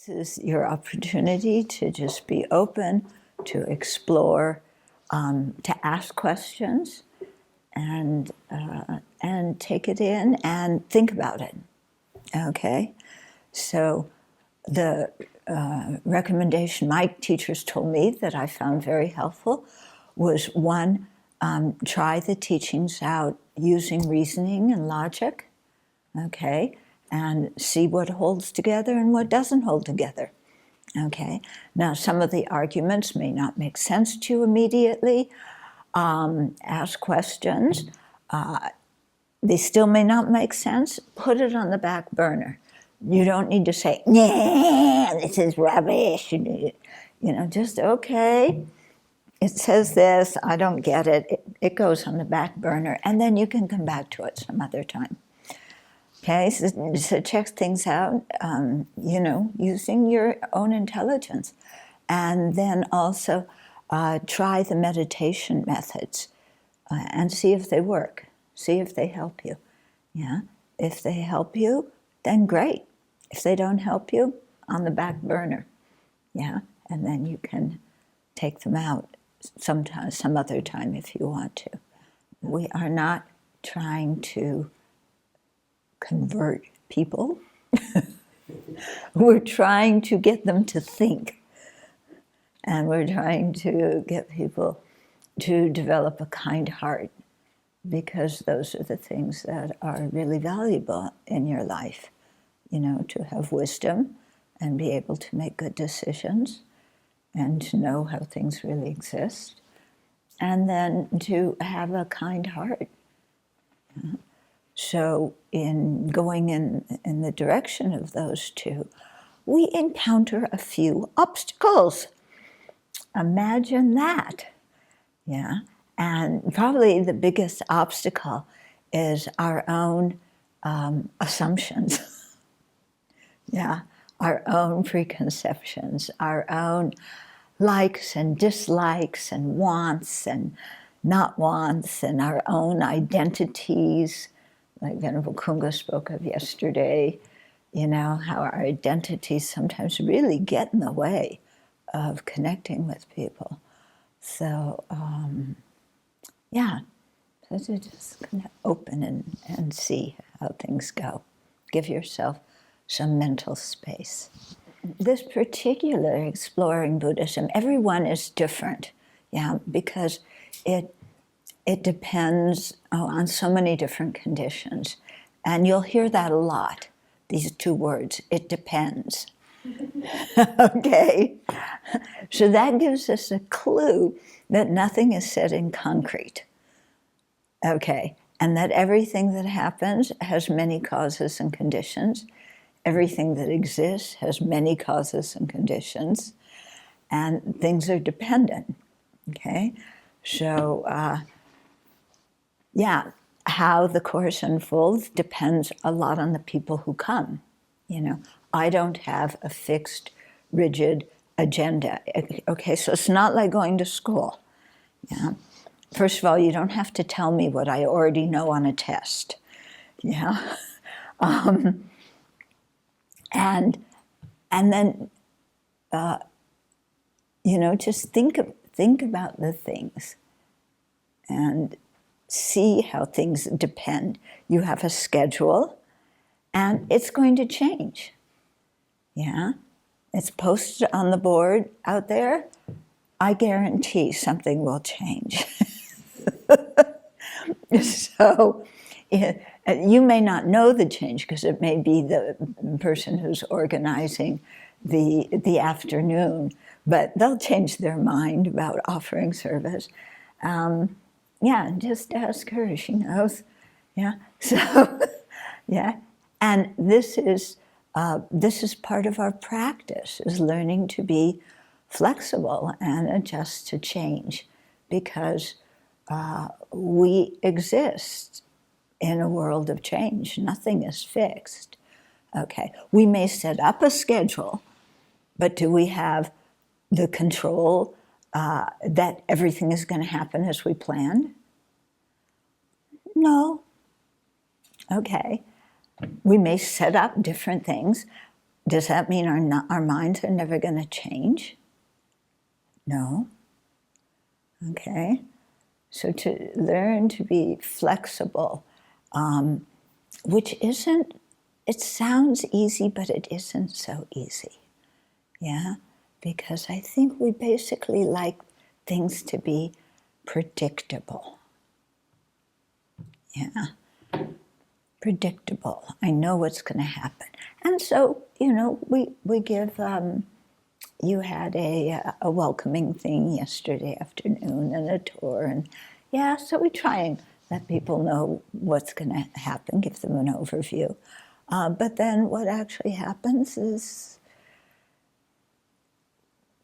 This is your opportunity to just be open, to explore, to ask questions, and take it in and think about it. Okay, so the recommendation my teachers told me that I found very helpful was one, try the teachings out using reasoning and logic. Okay, and see what holds together and what doesn't hold together. Okay, now some of the arguments may not make sense to you immediately. Ask questions. They still may not make sense. Put it on the back burner. You don't need to say, "Nah, this is rubbish." Just okay. It says this. I don't get it. It goes on the back burner, and then you can come back to it some other time. Okay, so check things out, using your own intelligence. And then also try the meditation methods and see if they work. See if they help you. Yeah, if they help you, then great. If they don't help you, on the back burner. Yeah, and then you can take them out sometime, some other time if you want to. We are not trying to convert people. We're trying to get them to think. And we're trying to get people to develop a kind heart, because those are the things that are really valuable in your life. To have wisdom and be able to make good decisions and to know how things really exist. And then to have a kind heart. So in going in the direction of those two, we encounter a few obstacles. Imagine that. Yeah. And probably the biggest obstacle is our own assumptions. Yeah. Our own preconceptions, our own likes and dislikes and wants and not wants, and our own identities. Like Venerable Kunga spoke of yesterday, how our identities sometimes really get in the way of connecting with people. So, so to just kind of open and see how things go. Give yourself some mental space. This particular exploring Buddhism, everyone is different, because it depends on so many different conditions. And you'll hear that a lot, these two words, it depends. Okay? So that gives us a clue that nothing is set in concrete. Okay? And that everything that happens has many causes and conditions. Everything that exists has many causes and conditions. And things are dependent. Okay? So, how the Course unfolds depends a lot on the people who come. I don't have a fixed, rigid agenda. Okay, so it's not like going to school. Yeah. First of all, you don't have to tell me what I already know on a test. Yeah. And then, just think about the things and see how things depend. You have a schedule, and it's going to change. Yeah? It's posted on the board out there. I guarantee something will change. So you may not know the change, because it may be the person who's organizing the afternoon, but they'll change their mind about offering service. Just ask her, she knows. Yeah, so, and this is part of our practice, is learning to be flexible and adjust to change, because we exist in a world of change. Nothing is fixed. Okay, we may set up a schedule, but do we have the control that everything is going to happen as we planned? No. Okay. We may set up different things, Does that mean our minds are never going to change? No. Okay. So to learn to be flexible, which isn't, it sounds easy, but it isn't so easy. Yeah? Because I think we basically like things to be predictable. Yeah. Predictable. I know what's going to happen. And so, we give, you had a welcoming thing yesterday afternoon and a tour. And yeah, so we try and let people know what's going to happen, give them an overview. But then what actually happens is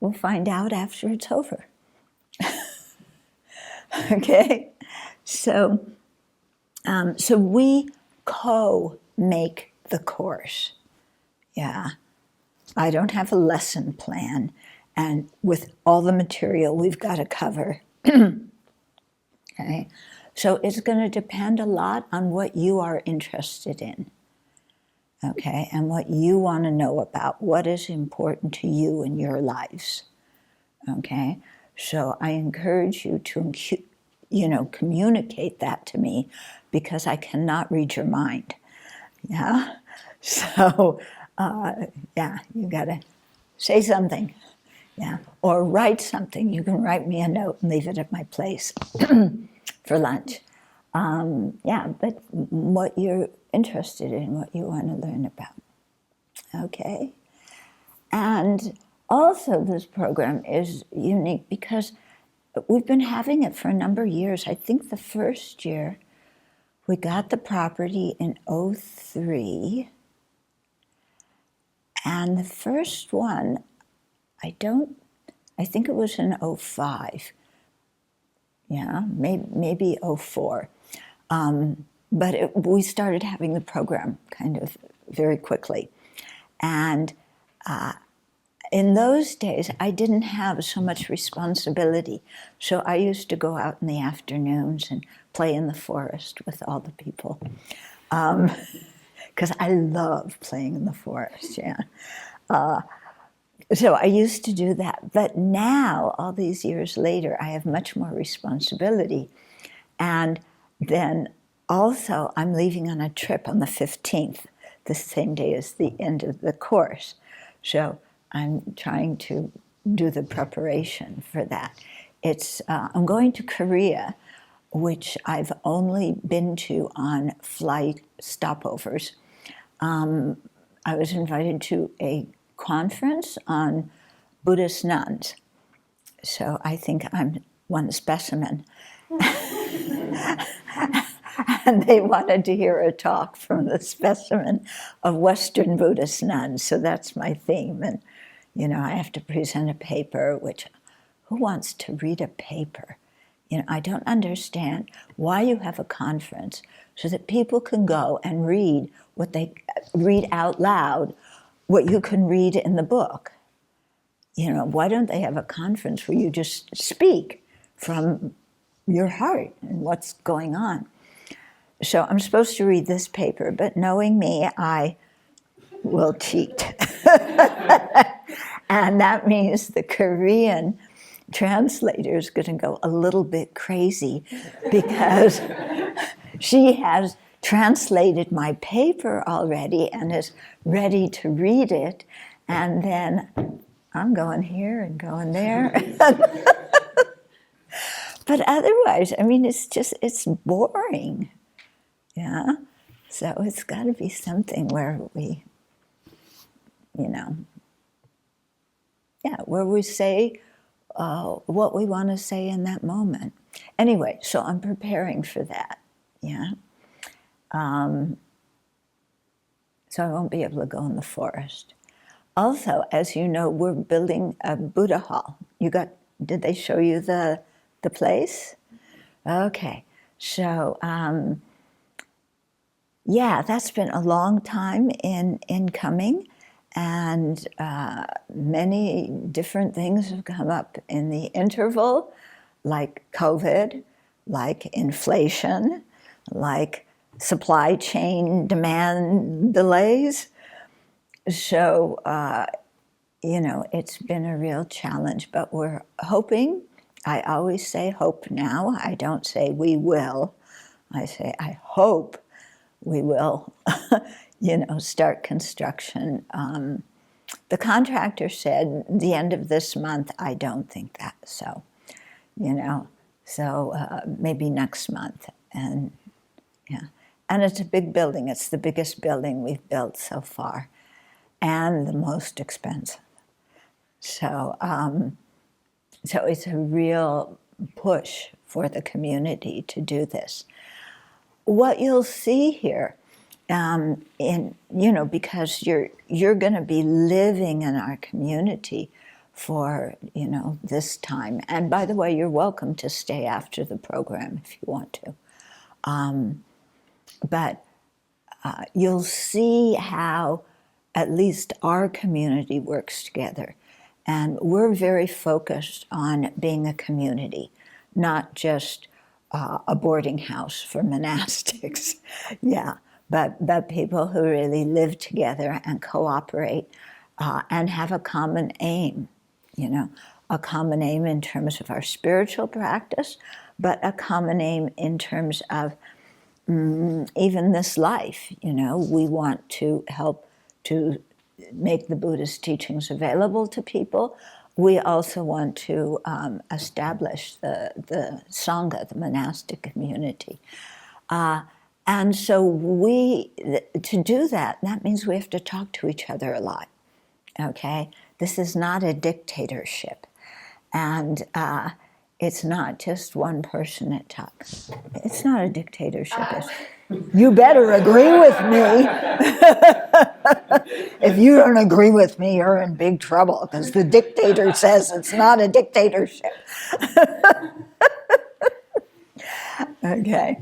we'll find out after it's over. Okay? So we co-make the course. Yeah. I don't have a lesson plan, and with all the material we've got to cover. Okay? So it's going to depend a lot on what you are interested in. Okay? And what you want to know about, what is important to you in your lives. Okay? So I encourage you to, communicate that to me, because I cannot read your mind. Yeah? So, you got to say something. Yeah? Or write something. You can write me a note and leave it at my place for lunch. But what you're interested in, what you want to learn about. Okay? And also this program is unique because we've been having it for a number of years. I think the first year we got the property in 2003. And the first one, I think it was in 2005. Yeah, maybe 2004. But we started having the program kind of very quickly. And in those days, I didn't have so much responsibility. So I used to go out in the afternoons and play in the forest with all the people. Because I love playing in the forest, yeah. So I used to do that. But now, all these years later, I have much more responsibility. And then also, I'm leaving on a trip on the 15th, the same day as the end of the course. So I'm trying to do the preparation for that. I'm going to Korea, which I've only been to on flight stopovers. I was invited to a conference on Buddhist nuns. So I think I'm one specimen. And they wanted to hear a talk from the specimen of Western Buddhist nuns. So that's my theme. And, I have to present a paper, which, who wants to read a paper? I don't understand why you have a conference so that people can go and read out loud what you can read in the book. Why don't they have a conference where you just speak from your heart and what's going on? So I'm supposed to read this paper, but knowing me, I will cheat. And that means the Korean translator is going to go a little bit crazy because she has translated my paper already and is ready to read it. And then I'm going here and going there. But otherwise, it's boring. Yeah? So it's got to be something where we, where we say what we want to say in that moment. Anyway, so I'm preparing for that. Yeah. So I won't be able to go in the forest. Also, as you know, we're building a Buddha hall. Did they show you the place? Okay. So, that's been a long time in coming, and many different things have come up in the interval, like COVID, like inflation, like supply chain demand delays. So, it's been a real challenge, but we're hoping. I always say hope now. I don't say we will. I say I hope we will, start construction. The contractor said the end of this month. I don't think that so. Maybe next month. And yeah, and it's a big building. It's the biggest building we've built so far, and the most expensive. So it's a real push for the community to do this. What you'll see here, because you're going to be living in our community for this time. And by the way, you're welcome to stay after the program if you want to. But you'll see how at least our community works together. And we're very focused on being a community, not just a boarding house for monastics. Yeah, but people who really live together and cooperate and have a common aim, a common aim in terms of our spiritual practice, but a common aim in terms of even this life. We want to help to make the Buddhist teachings available to people. We also want to establish the Sangha, the monastic community. And so to do that means we have to talk to each other a lot, okay? This is not a dictatorship. And it's not just one person that talks. It's not a dictatorship. You better agree with me. If you don't agree with me, you're in big trouble, because the dictator says it's not a dictatorship. Okay.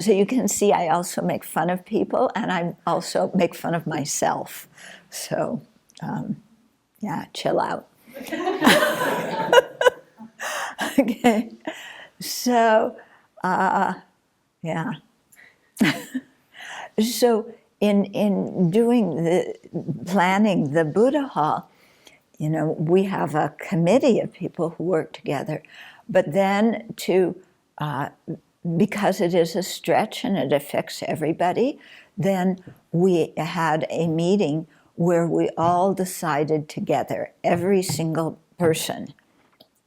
So you can see I also make fun of people, and I also make fun of myself. So, chill out. Okay. So, So in doing planning the Buddha Hall, we have a committee of people who work together, but then because it is a stretch and it affects everybody, then we had a meeting where we all decided together, every single person,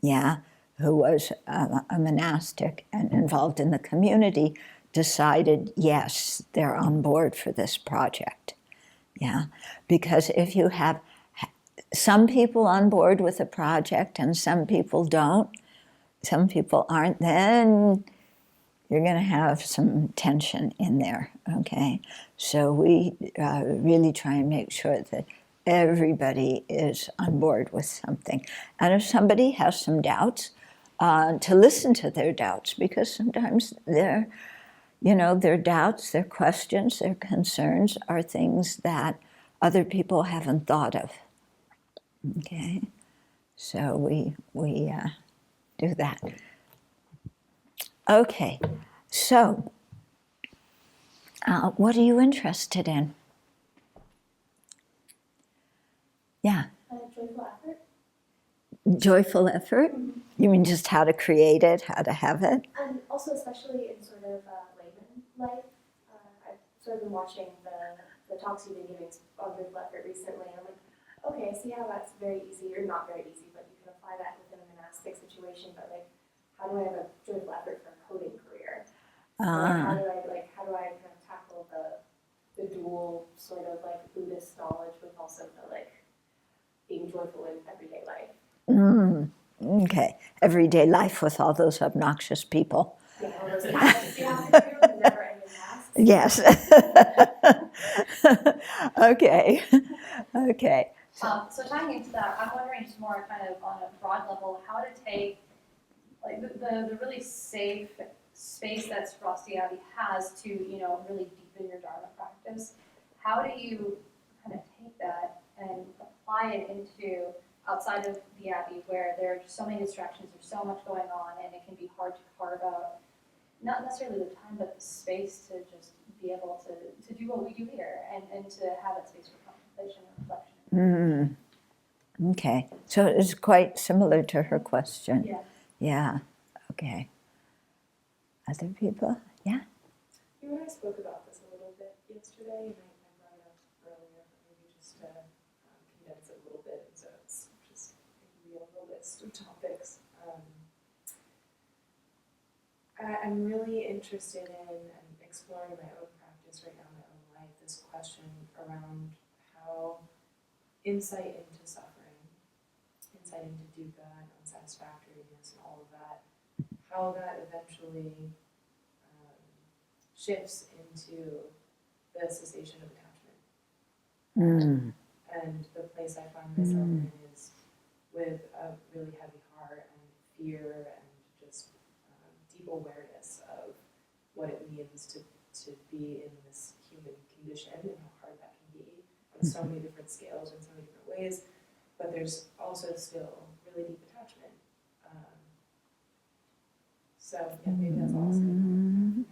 who was a monastic and involved in the community, decided, yes, they're on board for this project. Because if you have some people on board with a project and some people don't, some people aren't, then you're going to have some tension in there, okay? So we really try and make sure that everybody is on board with something. And if somebody has some doubts, to listen to their doubts, because sometimes their doubts, their questions, their concerns are things that other people haven't thought of. Okay, so we do that. Okay, so what are you interested in? Yeah. Joyful effort. Joyful effort? Mm-hmm. You mean just how to create it, how to have it? And also especially in sort of layman life. I've sort of been watching the talks you've been giving on joyful effort recently, and I'm like, okay, I see how that's very easy, or not very easy, but you can apply that within a monastic situation, but like, how do I have a joyful effort for a coding career? How do I kind of tackle the dual sort of like Buddhist knowledge with also the like being joyful in everyday life? Okay, everyday life with all those obnoxious people. Yeah, all those tasks you have to do, the never-ending tasks. Yes. Okay. So tying into that, I'm wondering just more kind of on a broad level, how to take like the really safe space that Sravasti Abbey has to, really deepen your Dharma practice. How do you kind of take that and apply it into outside of the Abbey, where there are just so many distractions, there's so much going on, and it can be hard to carve out, not necessarily the time, but the space to just be able to do what we do here and to have that space for contemplation and Okay, so it's quite similar to her question. Yeah. Yeah, okay. Other people? Yeah? You and I spoke about this a little bit yesterday, and I brought it up earlier, but maybe just to condense it a little bit, so it's just maybe a real list of topics. I'm really interested in and exploring my own practice right now, my own life, this question around how insight into suffering, insight into dukkha and unsatisfactoriness and all of that, how that eventually shifts into the cessation of attachment. And the place I find myself in is with a really heavy heart and fear and just deep awareness of what it means to be in this human condition and how hard that can be on so many different scales and so many different ways. But there's also still really deep attachment. So yeah, maybe that's all I'll say about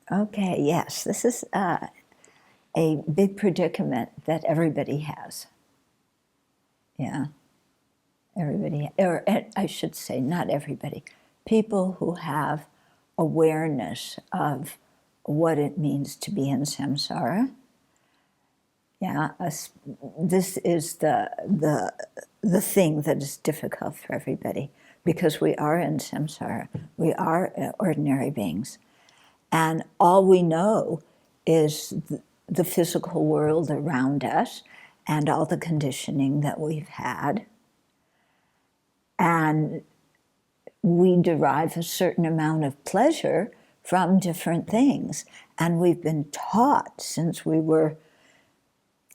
that. Okay, yes, this is a big predicament that everybody has. Yeah, everybody, or I should say not everybody, people who have awareness of what it means to be in samsara. Yeah, this is the thing that is difficult for everybody because we are in samsara, we are ordinary beings. And all we know is the physical world around us and all the conditioning that we've had. And we derive a certain amount of pleasure from different things. And we've been taught since we were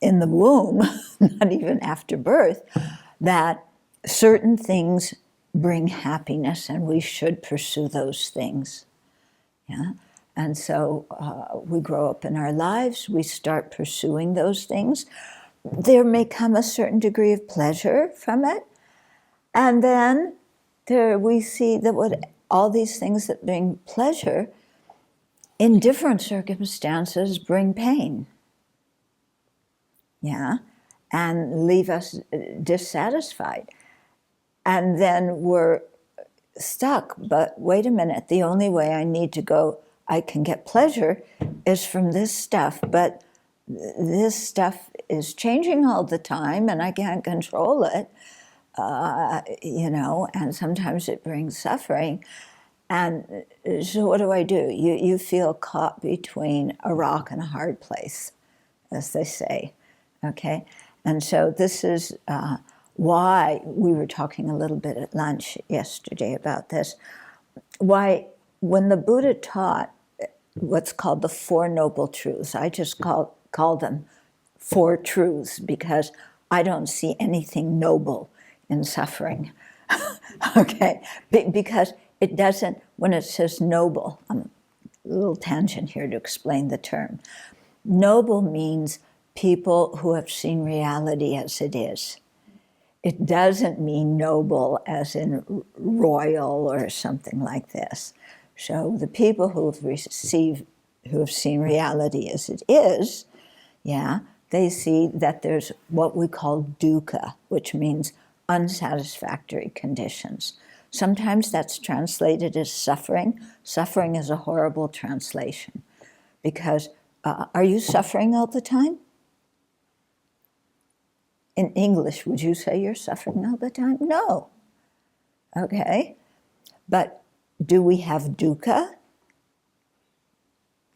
in the womb, not even after birth, that certain things bring happiness and we should pursue those things. Yeah. And so we grow up in our lives, we start pursuing those things. There may come a certain degree of pleasure from it. And then we see that all these things that bring pleasure in different circumstances bring pain. Yeah, and leave us dissatisfied. And then we're stuck, but wait a minute, the only way I can get pleasure is from this stuff, but this stuff is changing all the time and I can't control it, and sometimes it brings suffering. And so what do? You feel caught between a rock and a hard place, as they say, okay? And so this is why we were talking a little bit at lunch yesterday about this, why when the Buddha taught what's called the Four Noble Truths, I just call them Four Truths because I don't see anything noble in suffering, okay? Because it doesn't, when it says noble, a little tangent here to explain the term. Noble means people who have seen reality as it is. It doesn't mean noble as in royal or something like this. So the people who have seen reality as it is, yeah, they see that there's what we call dukkha, which means unsatisfactory conditions. Sometimes that's translated as suffering. Suffering is a horrible translation because are you suffering all the time? In English, would you say you're suffering all the time? No. Okay. But do we have dukkha?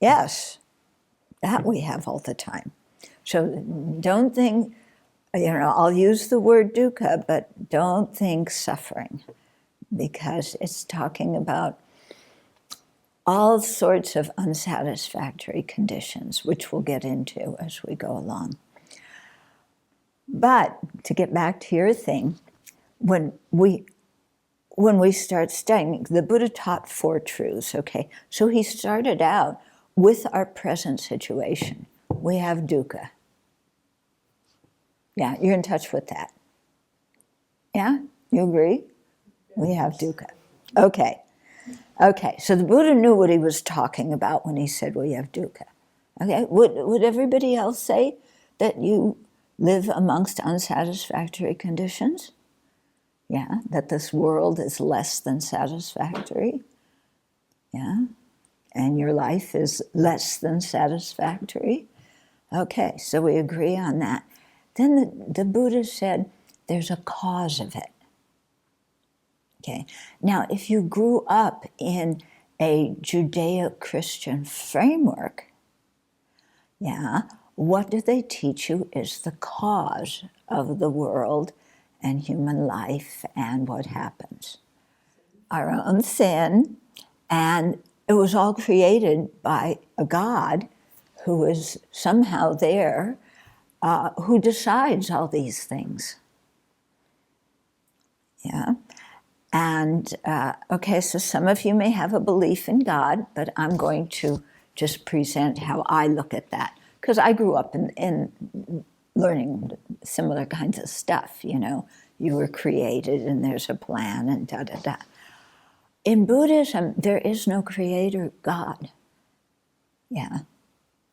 Yes. That we have all the time. So don't think, I'll use the word dukkha, but don't think suffering because it's talking about all sorts of unsatisfactory conditions, which we'll get into as we go along. But to get back to your thing, when we start studying, the Buddha taught four truths, okay? So he started out with our present situation. We have dukkha. Yeah, you're in touch with that. Yeah, you agree? We have dukkha. Okay, so the Buddha knew what he was talking about when he said we have dukkha. Okay, would everybody else say that you live amongst unsatisfactory conditions. Yeah, that this world is less than satisfactory. Yeah, and your life is less than satisfactory. Okay, so we agree on that. Then the Buddha said there's a cause of it. Okay, now if you grew up in a Judeo-Christian framework, yeah, what do they teach you is the cause of the world and human life and what happens? Our own sin, and it was all created by a God who is somehow there, who decides all these things. Yeah. And, okay, so some of you may have a belief in God, but I'm going to just present how I look at that. Because I grew up in learning similar kinds of stuff, you know. You were created and there's a plan and da-da-da. In Buddhism, there is no creator God. Yeah.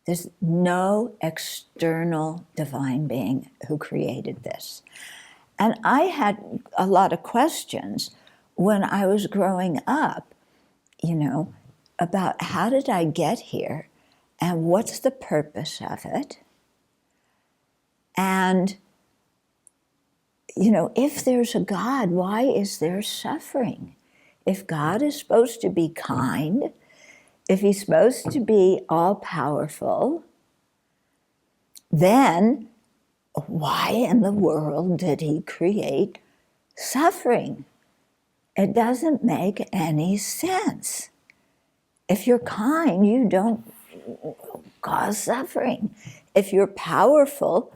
There's no external divine being who created this. And I had a lot of questions when I was growing up, you know, about how did I get here and what's the purpose of it? And, you know, if there's a God, why is there suffering? If God is supposed to be kind, if he's supposed to be all-powerful, then why in the world did he create suffering? It doesn't make any sense. If you're kind, you don't cause suffering. If you're powerful,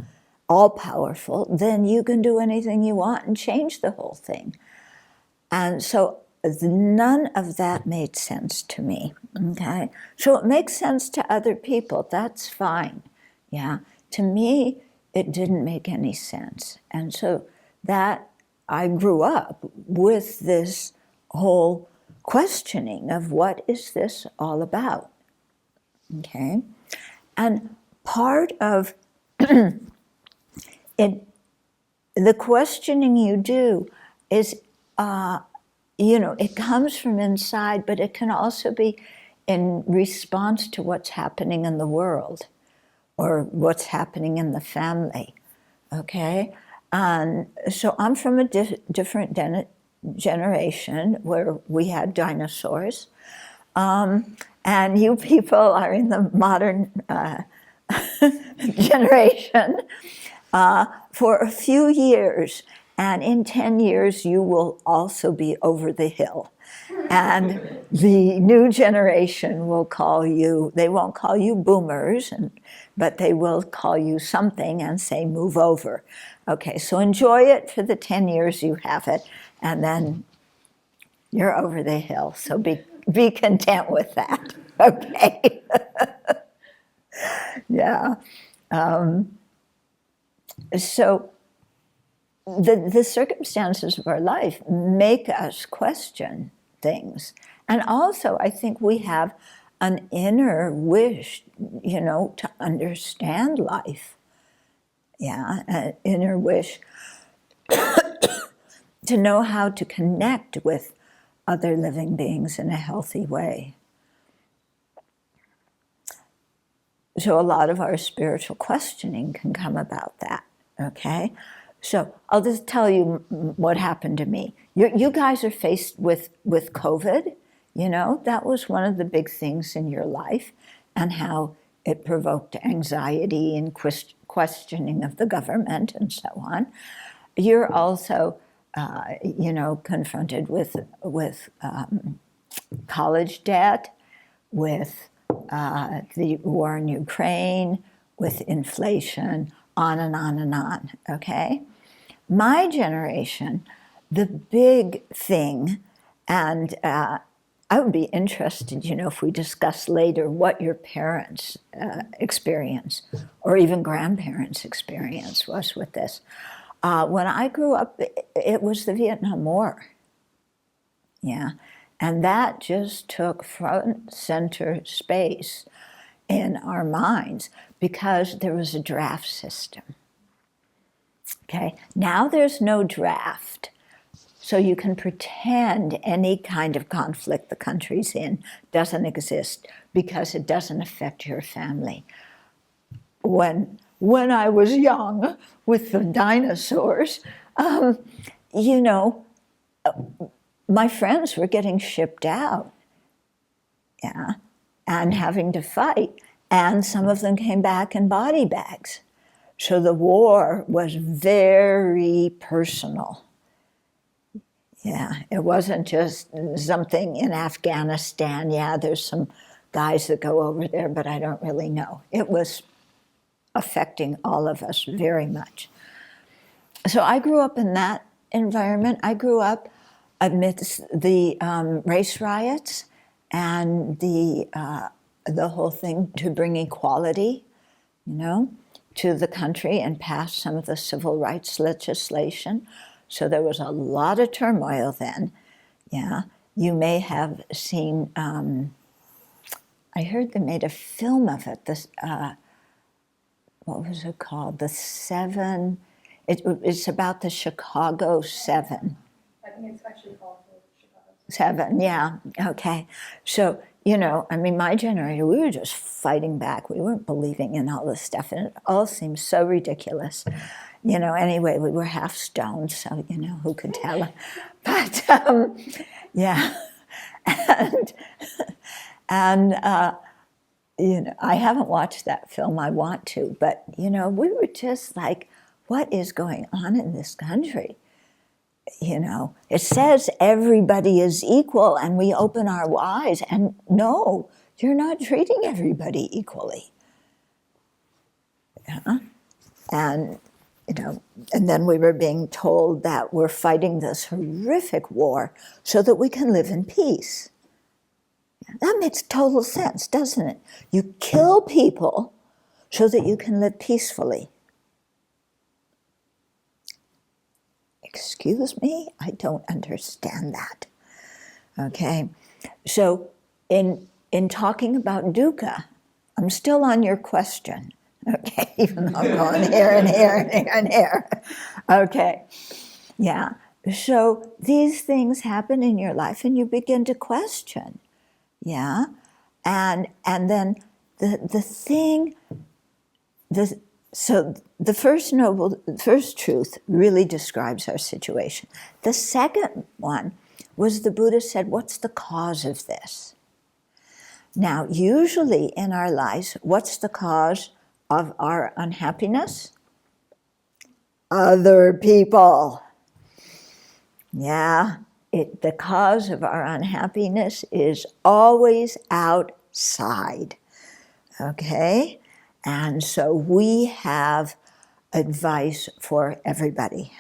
all-powerful, then you can do anything you want and change the whole thing. And so none of that made sense to me, okay? So it makes sense to other people, that's fine, yeah? To me, it didn't make any sense. And so that, I grew up with this whole questioning of what is this all about, okay? And part of it, the questioning you do is, you know, it comes from inside, but it can also be in response to what's happening in the world or what's happening in the family, okay? And so I'm from a different generation where we had dinosaurs, and you people are in the modern generation for a few years, and in 10 years you will also be over the hill. And the new generation will call you, they won't call you boomers, but they will call you something and say, move over. Okay, so enjoy it for the 10 years you have it, and then you're over the hill. So be content with that, okay? Yeah. So the circumstances of our life make us question things. And also, I think we have an inner wish, you know, to understand life. Yeah, an inner wish to know how to connect with other living beings in a healthy way. So a lot of our spiritual questioning can come about that, okay? So I'll just tell you what happened to me. You guys are faced with COVID, you know, that was one of the big things in your life, and how it provoked anxiety and questioning of the government and so on. You're also, you know, confronted with college debt, with the war in Ukraine, with inflation, on and on and on, okay? My generation, the big thing, and I would be interested, you know, if we discuss later what your parents' experience, or even grandparents' experience was with this. When I grew up, it was the Vietnam War, yeah? And that just took front center space in our minds because there was a draft system. Okay, now there's no draft. So you can pretend any kind of conflict the country's in doesn't exist because it doesn't affect your family. When I was young with the dinosaurs, you know, my friends were getting shipped out, yeah, and having to fight. And some of them came back in body bags. So the war was very personal. Yeah, it wasn't just something in Afghanistan. Yeah, there's some guys that go over there, but I don't really know. It was affecting all of us very much. So I grew up in that environment. I grew up amidst the race riots and the whole thing to bring equality, you know, to the country and pass some of the civil rights legislation. So there was a lot of turmoil then. Yeah, you may have seen. I heard they made a film of it. This, what was it called? The Seven. It's about the Chicago Seven. I think it's actually called the Chicago Seven. Yeah. Okay. So you know, I mean, my generation, we were just fighting back. We weren't believing in all this stuff, and it all seemed so ridiculous. You know, anyway, we were half stoned, so, you know, who could tell? But, yeah. And you know, I haven't watched that film. I want to. But, you know, we were just like, what is going on in this country? You know, it says everybody is equal, and we open our eyes, and no, you're not treating everybody equally. Yeah. And you know, and then we were being told that we're fighting this horrific war so that we can live in peace. That makes total sense, doesn't it? You kill people so that you can live peacefully. Excuse me? I don't understand that. Okay? So in talking about dukkha, I'm still on your question. Okay, even though I'm going here and here and here and here. Okay, yeah. So these things happen in your life and you begin to question, yeah? And then so the first truth really describes our situation. The second one was the Buddha said, what's the cause of this? Now, usually in our lives, what's the cause of our unhappiness? Other people. Yeah, the cause of our unhappiness is always outside. Okay? And so we have advice for everybody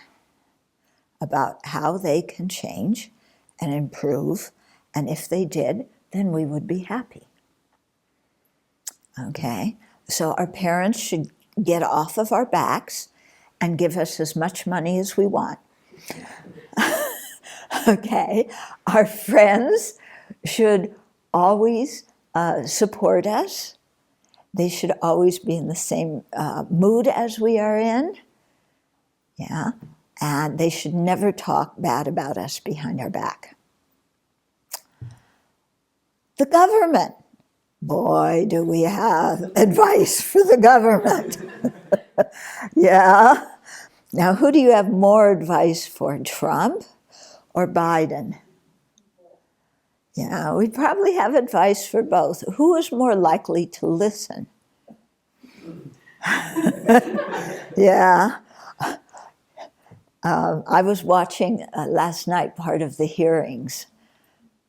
about how they can change and improve, and if they did, then we would be happy. Okay? So our parents should get off of our backs and give us as much money as we want. Okay? Our friends should always support us. They should always be in the same mood as we are in. Yeah? And they should never talk bad about us behind our back. The government. Boy, do we have advice for the government. Yeah. Now, who do you have more advice for, Trump or Biden? Yeah, we probably have advice for both. Who is more likely to listen? Yeah. I was watching last night part of the hearings.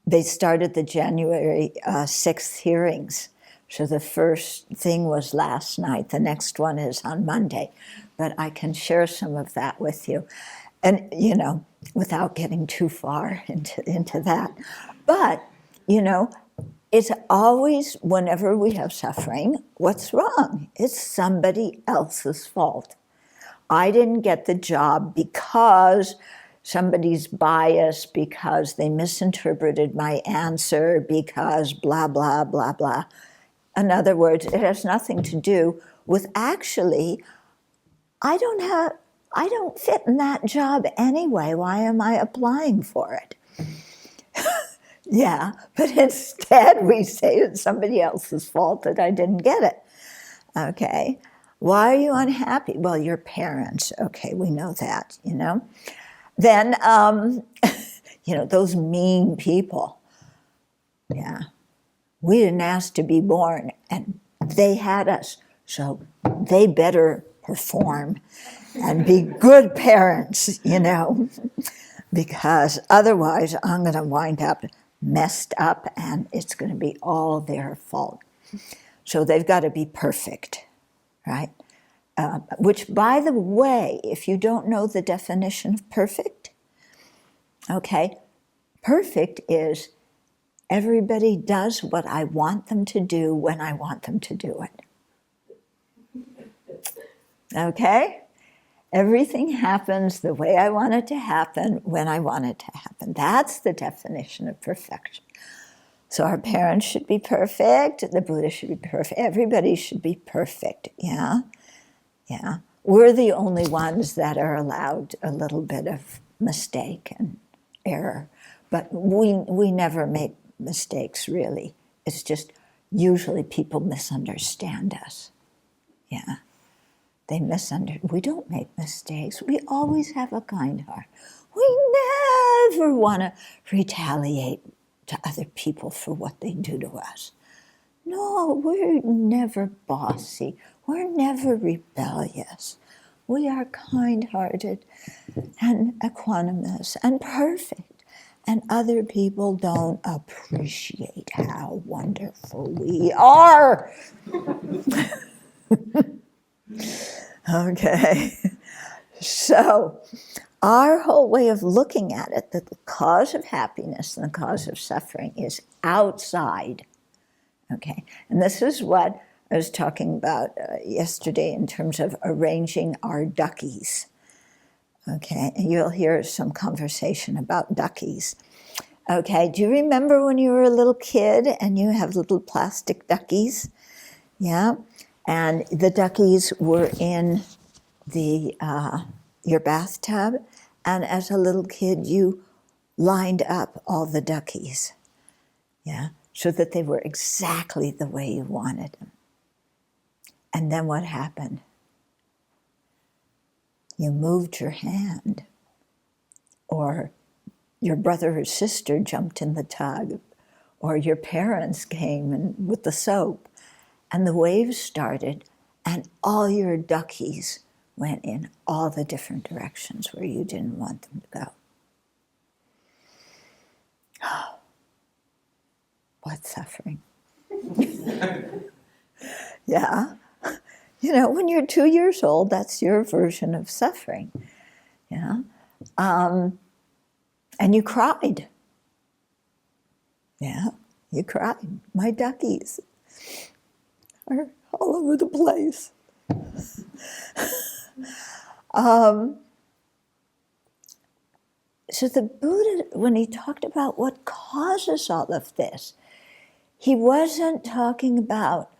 They started the January 6th hearings. So the first thing was last night. The next one is on Monday. But I can share some of that with you. And, you know, without getting too far into that. But, you know, it's always, whenever we have suffering, what's wrong? It's somebody else's fault. I didn't get the job because somebody's biased, because they misinterpreted my answer, because blah, blah, blah, blah. In other words, it has nothing to do with actually, I don't have, I don't fit in that job anyway. Why am I applying for it? Yeah, but instead we say it's somebody else's fault that I didn't get it. Okay. Why are you unhappy? Well, your parents. Okay, we know that, Then, those mean people. Yeah. We didn't ask to be born, and they had us. So they better perform and be good parents, because otherwise I'm going to wind up messed up and it's going to be all their fault. So they've got to be perfect, right? Which, by the way, if you don't know the definition of perfect, okay, perfect is everybody does what I want them to do when I want them to do it. Okay? Everything happens the way I want it to happen, when I want it to happen. That's the definition of perfection. So our parents should be perfect, the Buddha should be perfect, everybody should be perfect, yeah? Yeah. We're the only ones that are allowed a little bit of mistake and error. But we never make mistakes, really. It's just usually people misunderstand us. Yeah. They misunderstand. We don't make mistakes. We always have a kind heart. We never want to retaliate to other people for what they do to us. No, we're never bossy. We're never rebellious. We are kind-hearted and equanimous and perfect. And other people don't appreciate how wonderful we are. Okay. So our whole way of looking at it, that the cause of happiness and the cause of suffering is outside. Okay, and this is what I was talking about yesterday in terms of arranging our duckies. Okay, and you'll hear some conversation about duckies. Okay, do you remember when you were a little kid and you have little plastic duckies? Yeah, and the duckies were in your bathtub, and as a little kid you lined up all the duckies. Yeah, so that they were exactly the way you wanted them. And then what happened? You moved your hand, or your brother or sister jumped in the tub, or your parents came with the soap, and the waves started, and all your duckies went in all the different directions where you didn't want them to go. What suffering. Yeah. When you're 2 years old, that's your version of suffering. Yeah. And you cried. Yeah, you cried. My duckies are all over the place. So the Buddha, when he talked about what causes all of this, he wasn't talking about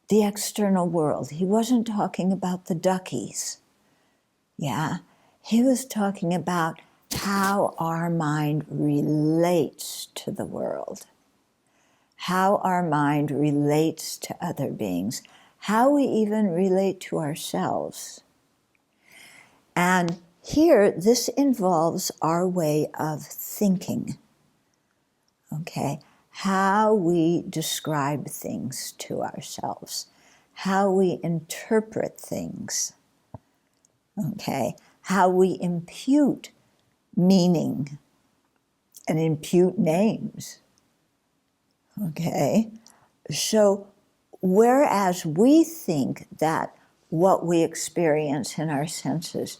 the external world. He wasn't talking about the duckies. Yeah, he was talking about how our mind relates to the world, how our mind relates to other beings, how we even relate to ourselves. And here, this involves our way of thinking, okay? How we describe things to ourselves, how we interpret things, okay? How we impute meaning and impute names, okay? So, whereas we think that what we experience in our senses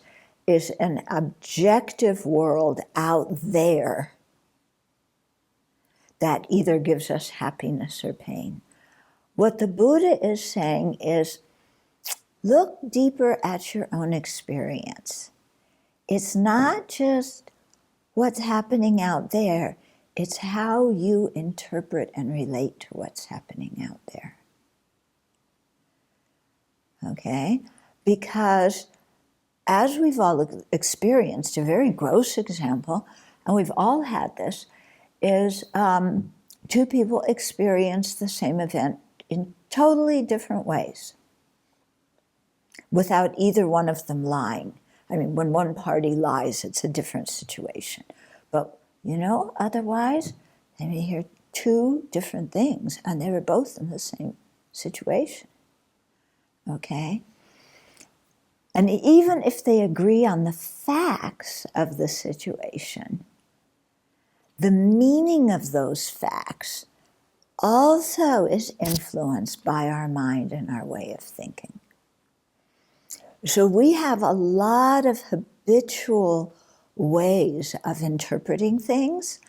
is an objective world out there that either gives us happiness or pain, what the Buddha is saying is, look deeper at your own experience. It's not just what's happening out there, it's how you interpret and relate to what's happening out there. Okay? Because as we've all experienced, a very gross example, and we've all had this, is two people experience the same event in totally different ways without either one of them lying. I mean, when one party lies, it's a different situation. But, otherwise, they may hear two different things, and they were both in the same situation. Okay? And even if they agree on the facts of the situation, the meaning of those facts also is influenced by our mind and our way of thinking. So we have a lot of habitual ways of interpreting things,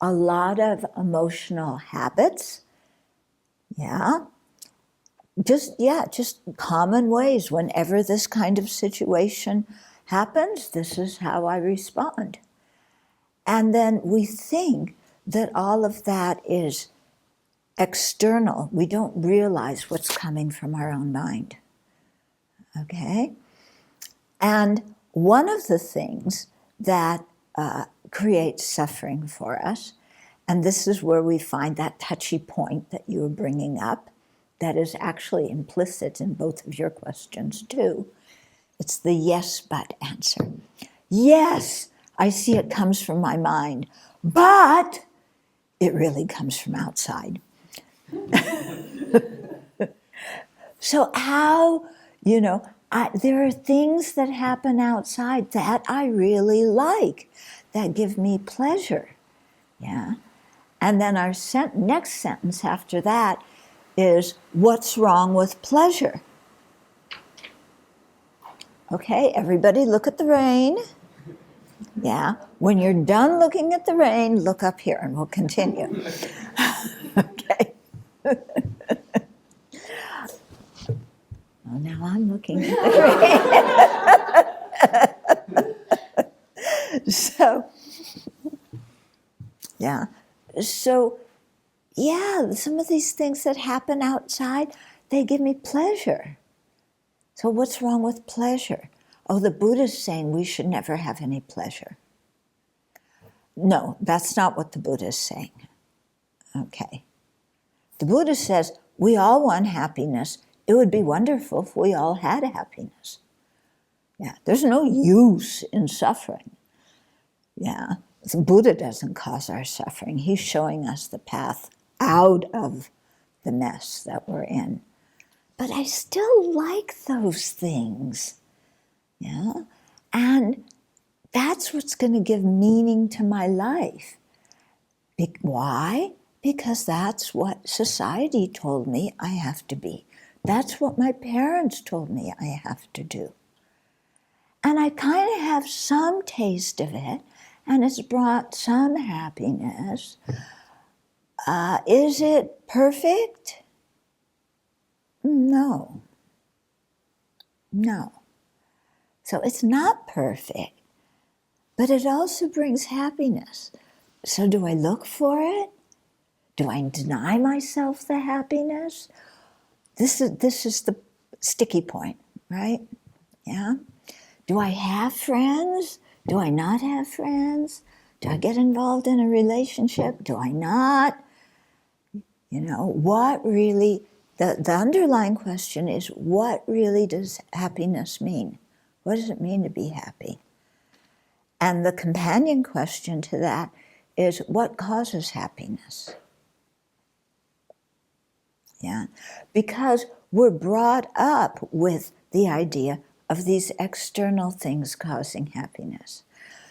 a lot of emotional habits, just common ways. Whenever this kind of situation happens, this is how I respond. And then we think that all of that is external. We don't realize what's coming from our own mind. Okay? And one of the things that creates suffering for us, and this is where we find that touchy point that you were bringing up, that is actually implicit in both of your questions too. It's the yes, but answer. Yes, I see it comes from my mind, but it really comes from outside. So how, there are things that happen outside that I really like, that give me pleasure. Yeah. And then our next sentence after that is, what's wrong with pleasure? Okay, everybody look at the rain. Yeah, when you're done looking at the rain, look up here and we'll continue. Okay. Well, now I'm looking at the rain. So, some of these things that happen outside, they give me pleasure. So what's wrong with pleasure? Oh, the Buddha's saying we should never have any pleasure. No, that's not what the Buddha is saying. Okay. The Buddha says we all want happiness. It would be wonderful if we all had happiness. Yeah, there's no use in suffering. Yeah, the Buddha doesn't cause our suffering. He's showing us the path out of the mess that we're in. But I still like those things. Yeah, and that's what's going to give meaning to my life. Why? Because that's what society told me I have to be. That's what my parents told me I have to do. And I kind of have some taste of it, and it's brought some happiness. Is it perfect? No. So it's not perfect, but it also brings happiness. So do I look for it? Do I deny myself the happiness? This is the sticky point, right? Yeah. Do I have friends? Do I not have friends? Do I get involved in a relationship? Do I not? What really, the underlying question is, what really does happiness mean? What does it mean to be happy? And the companion question to that is, what causes happiness? Yeah, because we're brought up with the idea of these external things causing happiness.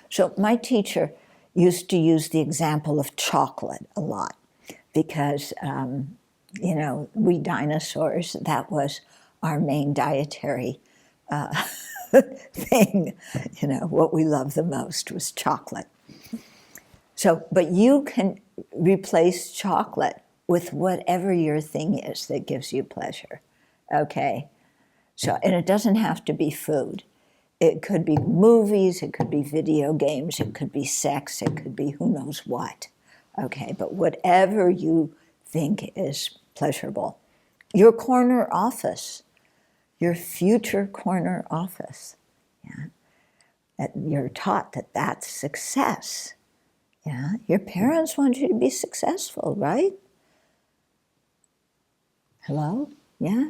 So my teacher used to use the example of chocolate a lot because, we dinosaurs, that was our main dietary thing. What we loved the most was chocolate. So, but you can replace chocolate with whatever your thing is that gives you pleasure, okay? So, and it doesn't have to be food. It could be movies, it could be video games, it could be sex, it could be who knows what, okay? But whatever you think is pleasurable. Your corner office, your future corner office, Yeah, that you're taught that that's success. Yeah, your parents want you to be successful, right? Hello? Yeah,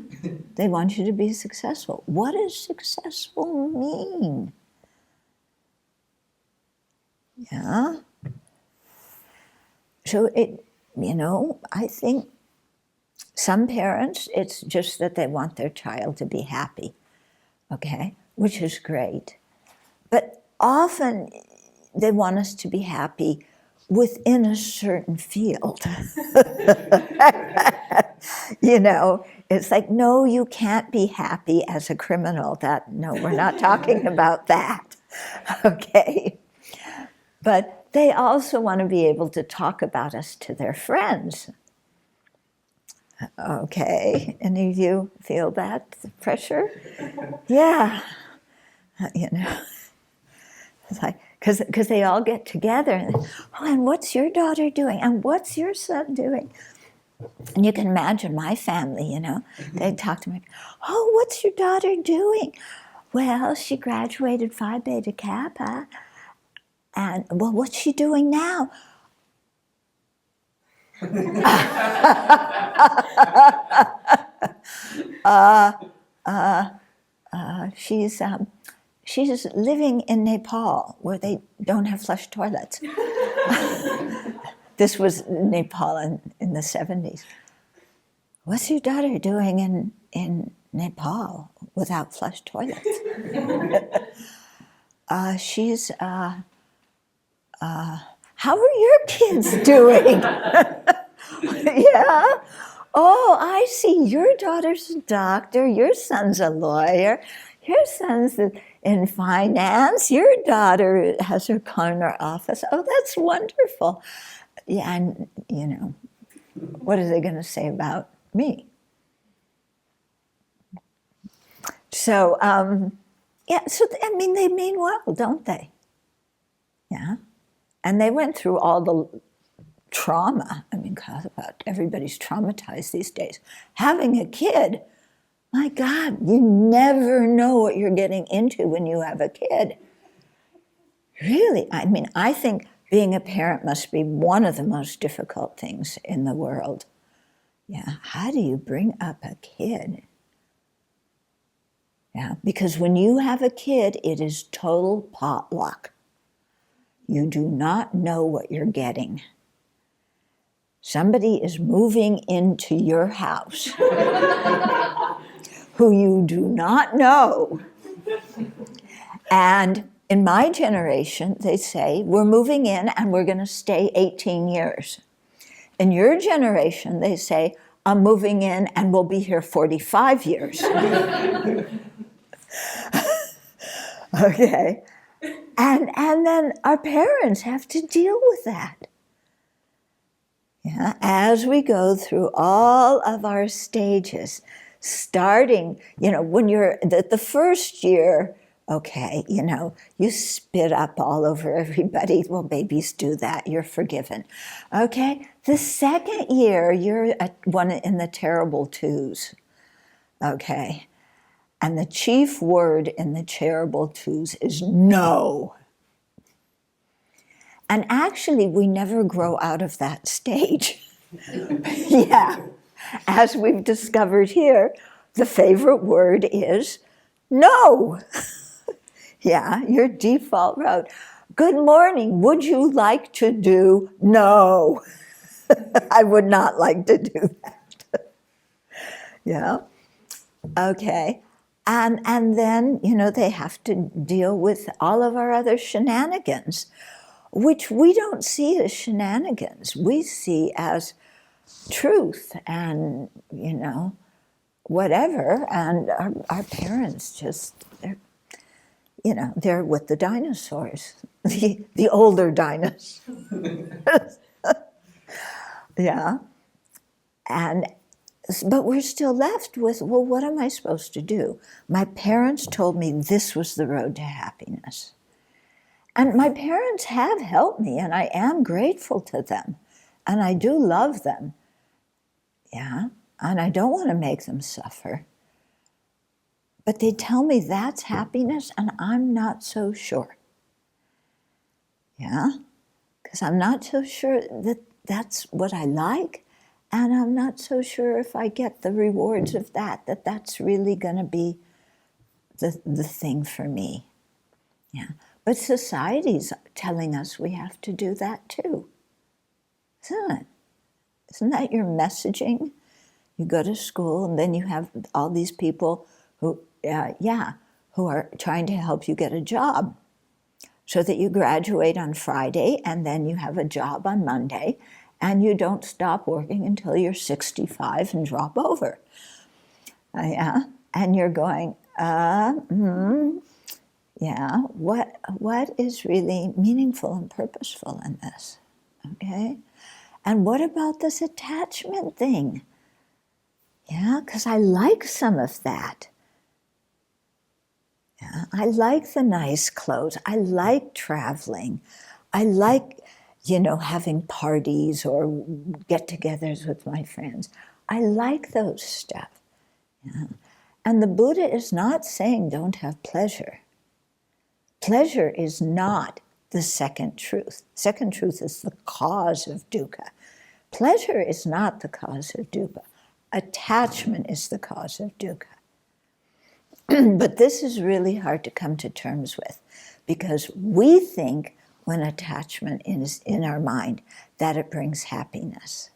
they want you to be successful. What does successful mean? Yeah. So I think some parents, it's just that they want their child to be happy, okay, which is great. But often they want us to be happy within a certain field. It's like, no, you can't be happy as a criminal. No, we're not talking about that, okay? But they also want to be able to talk about us to their friends. Okay, any of you feel that pressure? Yeah, it's like, because they all get together and, and what's your daughter doing? And what's your son doing? And you can imagine my family, they'd talk to me, oh, what's your daughter doing? Well, she graduated Phi Beta Kappa. And, well, what's she doing now? She's living in Nepal, where they don't have flush toilets. This was Nepal in the 70s. What's your daughter doing in Nepal without flush toilets? How are your kids doing? Yeah. Oh, I see. Your daughter's a doctor. Your son's a lawyer. Your son's in finance. Your daughter has her corner office. Oh, that's wonderful. Yeah, and, what are they going to say about me? So, they mean well, don't they? Yeah. And they went through all the trauma. God, about everybody's traumatized these days. Having a kid, my God, you never know what you're getting into when you have a kid. Really, I think being a parent must be one of the most difficult things in the world. Yeah, how do you bring up a kid? Yeah, because when you have a kid, it is total potluck. You do not know what you're getting. Somebody is moving into your house who you do not know. And in my generation, they say, we're moving in and we're going to stay 18 years. In your generation, they say, I'm moving in and we'll be here 45 years. Okay. And then our parents have to deal with that. Yeah, as we go through all of our stages, starting, when you're the first year, okay, you spit up all over everybody. Well, babies do that. You're forgiven. Okay, the second year, you're one in the terrible twos. Okay, and the chief word in the terrible twos is no. And actually, we never grow out of that stage. Yeah. As we've discovered here, the favorite word is no. Yeah, your default route. Good morning. Would you like to do? No. I would not like to do that. Yeah. Okay. And then, they have to deal with all of our other shenanigans, which we don't see as shenanigans. We see as truth and, whatever. And our parents just, they're with the dinosaurs, the older dinosaurs. Yeah. But we're still left with, well, what am I supposed to do? My parents told me this was the road to happiness. And my parents have helped me, and I am grateful to them. And I do love them. Yeah. And I don't want to make them suffer. But they tell me that's happiness, and I'm not so sure. Yeah? Because I'm not so sure that that's what I like, and I'm not so sure if I get the rewards of that that's really going to be the thing for me. Yeah. But society's telling us we have to do that too. Isn't it? Isn't that your messaging? You go to school and then you have all these people who are trying to help you get a job so that you graduate on Friday and then you have a job on Monday and you don't stop working until you're 65 and drop over. Yeah, and you're going, yeah, what is really meaningful and purposeful in this? Okay? And what about this attachment thing? Yeah, because I like some of that. Yeah, I like the nice clothes. I like traveling. I like, having parties or get-togethers with my friends. I like those stuff. Yeah. And the Buddha is not saying don't have pleasure. Pleasure is not the second truth. Second truth is the cause of dukkha. Pleasure is not the cause of dukkha. Attachment is the cause of dukkha. But this is really hard to come to terms with because we think when attachment is in our mind that it brings happiness.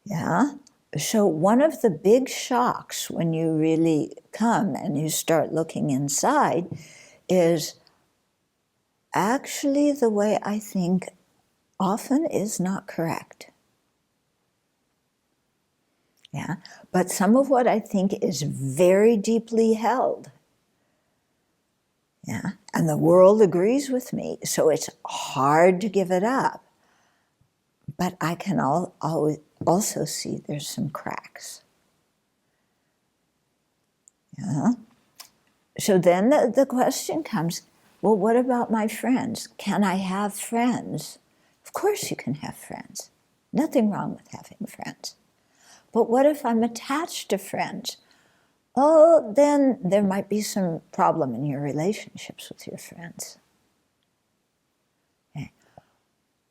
Yeah? So one of the big shocks when you really come and you start looking inside is actually the way I think often is not correct. Yeah, but some of what I think is very deeply held. Yeah, and the world agrees with me, so it's hard to give it up. But I can also see there's some cracks. Yeah. So then the question comes, well, what about my friends? Can I have friends? Of course you can have friends. Nothing wrong with having friends. But what if I'm attached to friends? Oh, then there might be some problem in your relationships with your friends. Okay.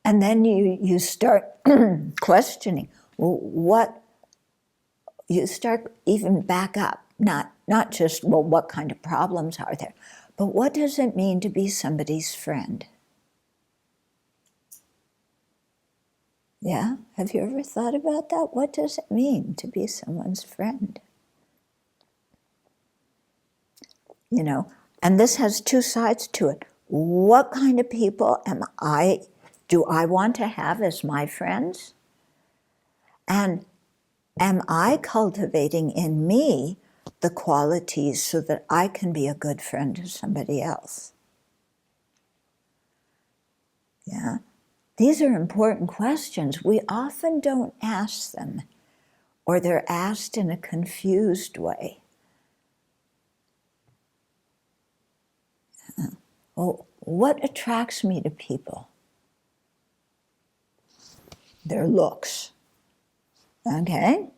And then you start questioning, well, you start even back up, not just, well, what kind of problems are there, but what does it mean to be somebody's friend? Yeah? Have you ever thought about that? What does it mean to be someone's friend? And this has two sides to it. What kind of people do I want to have as my friends? And am I cultivating in me the qualities so that I can be a good friend to somebody else? Yeah. These are important questions. We often don't ask them, or they're asked in a confused way. Well, what attracts me to people? Their looks. Okay?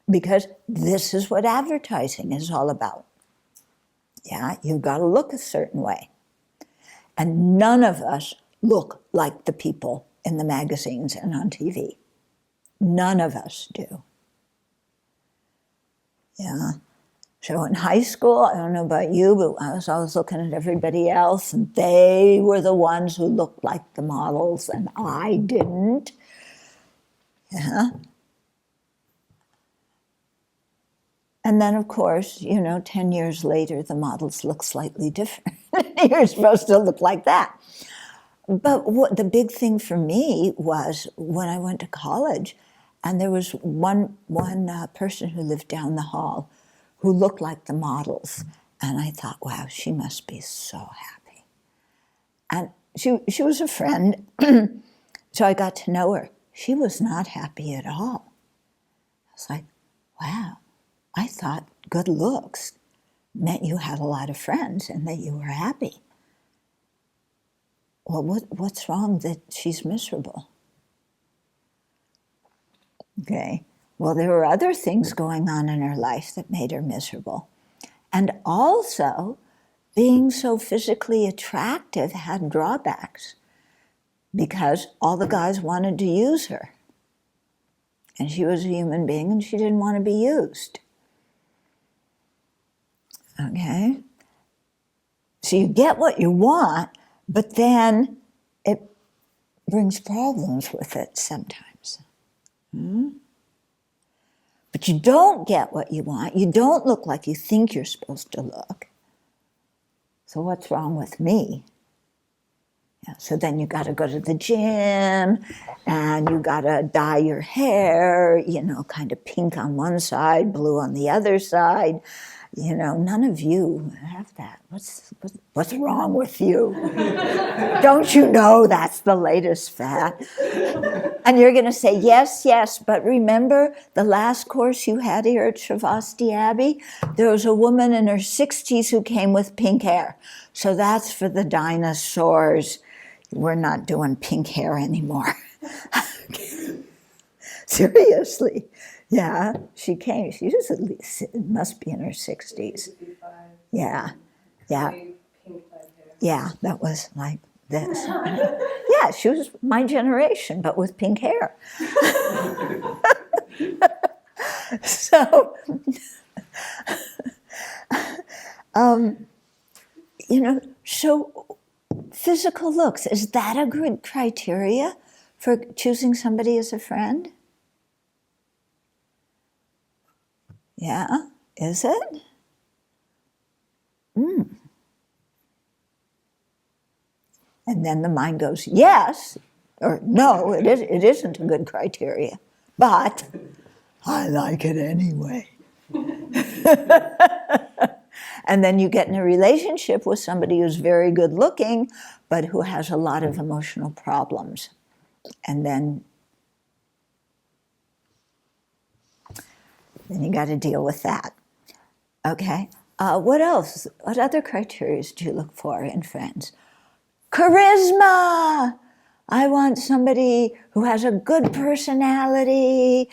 Because this is what advertising is all about. Yeah, you've got to look a certain way. And none of us look like the people in the magazines and on TV. None of us do. Yeah. So in high school, I don't know about you, but I was always looking at everybody else, and they were the ones who looked like the models, and I didn't. Yeah. And then, of course, 10 years later, the models look slightly different. You're supposed to look like that. But what the big thing for me was when I went to college, and there was one person who lived down the hall who looked like the models. And I thought, wow, she must be so happy. And she was a friend, so I got to know her. She was not happy at all. I was like, wow, I thought good looks meant you had a lot of friends and that you were happy. Well, what's wrong that she's miserable? Okay, Well, there were other things going on in her life that made her miserable. And also, being so physically attractive had drawbacks because all the guys wanted to use her. And she was a human being and she didn't want to be used. Okay? So you get what you want, but then it brings problems with it sometimes. But you don't get what you want. You don't look like you think you're supposed to look. So what's wrong with me? Yeah, so then you got to go to the gym and you got to dye your hair, kind of pink on one side, blue on the other side. None of you have that. What's wrong with you? Don't you know that's the latest fad? And you're going to say, yes, but remember the last course you had here at Sravasti Abbey? There was a woman in her 60s who came with pink hair. So that's for the dinosaurs. We're not doing pink hair anymore. Seriously. Yeah, she came. She was at least, it must be in her 60s. Yeah. Yeah, that was like this. Yeah, she was my generation, but with pink hair. So, so physical looks, is that a good criteria for choosing somebody as a friend? Yeah, is it? And then the mind goes, yes, or no, it isn't a good criteria, but I like it anyway. And then you get in a relationship with somebody who's very good looking, but who has a lot of emotional problems. And then you got to deal with that. Okay. What else? What other criteria do you look for in friends? Charisma. I want somebody who has a good personality,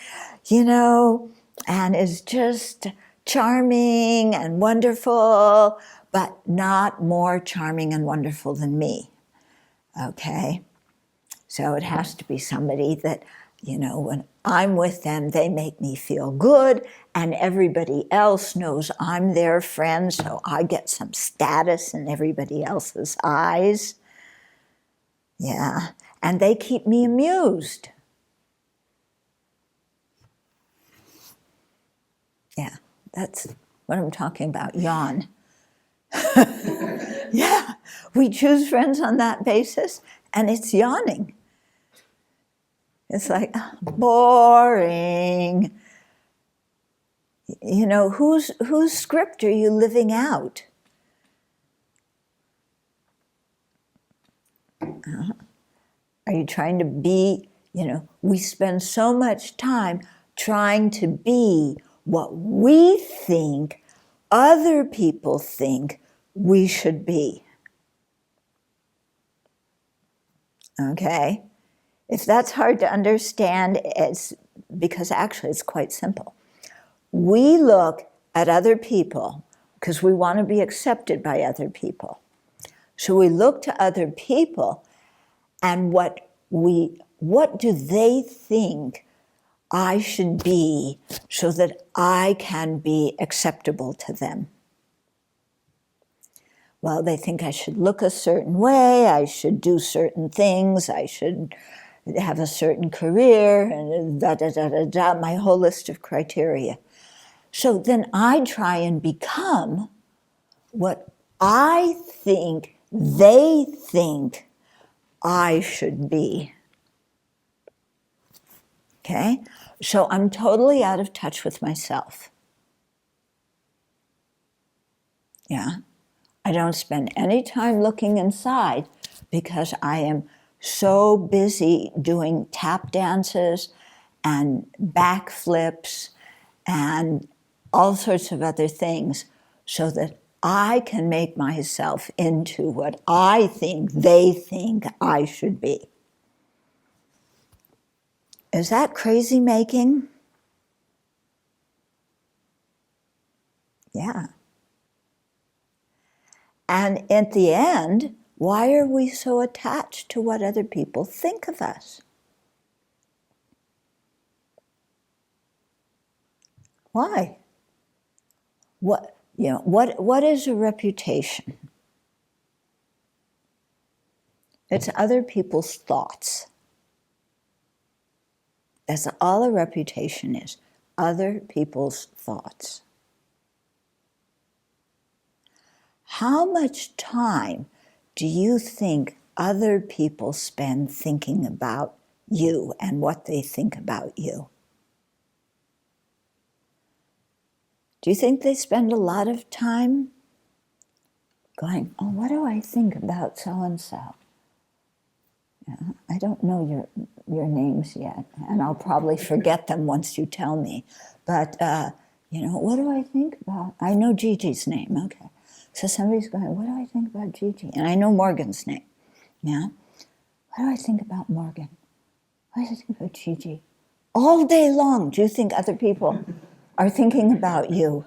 and is just charming and wonderful, but not more charming and wonderful than me. Okay? So it has to be somebody that, when I'm with them, they make me feel good, and everybody else knows I'm their friend, so I get some status in everybody else's eyes. Yeah, and they keep me amused. Yeah, that's what I'm talking about, yawn. Yeah, we choose friends on that basis, and it's yawning. It's like, boring. Whose script are you living out? Are you trying to be, we spend so much time trying to be what we think other people think we should be. Okay? If that's hard to understand, it's because actually it's quite simple. We look at other people because we want to be accepted by other people. So we look to other people and what do they think I should be so that I can be acceptable to them? Well, they think I should look a certain way, I should do certain things, I should have a certain career, and my whole list of criteria. So then I try and become what I think they think I should be. Okay? So I'm totally out of touch with myself. Yeah? I don't spend any time looking inside because I am so busy doing tap dances and backflips and all sorts of other things so that I can make myself into what I think they think I should be. Is that crazy making? Yeah. And at the end, why are we so attached to what other people think of us? Why? What is a reputation? It's other people's thoughts. That's all a reputation is. Other people's thoughts. How much time do you think other people spend thinking about you and what they think about you? Do you think they spend a lot of time going, oh, what do I think about so-and-so? Yeah, I don't know your names yet, and I'll probably forget them once you tell me. But, what do I think about? I know Gigi's name, okay. So somebody's going, what do I think about Gigi? And I know Morgan's name, yeah? What do I think about Morgan? What do I think about Gigi? All day long, do you think other people are thinking about you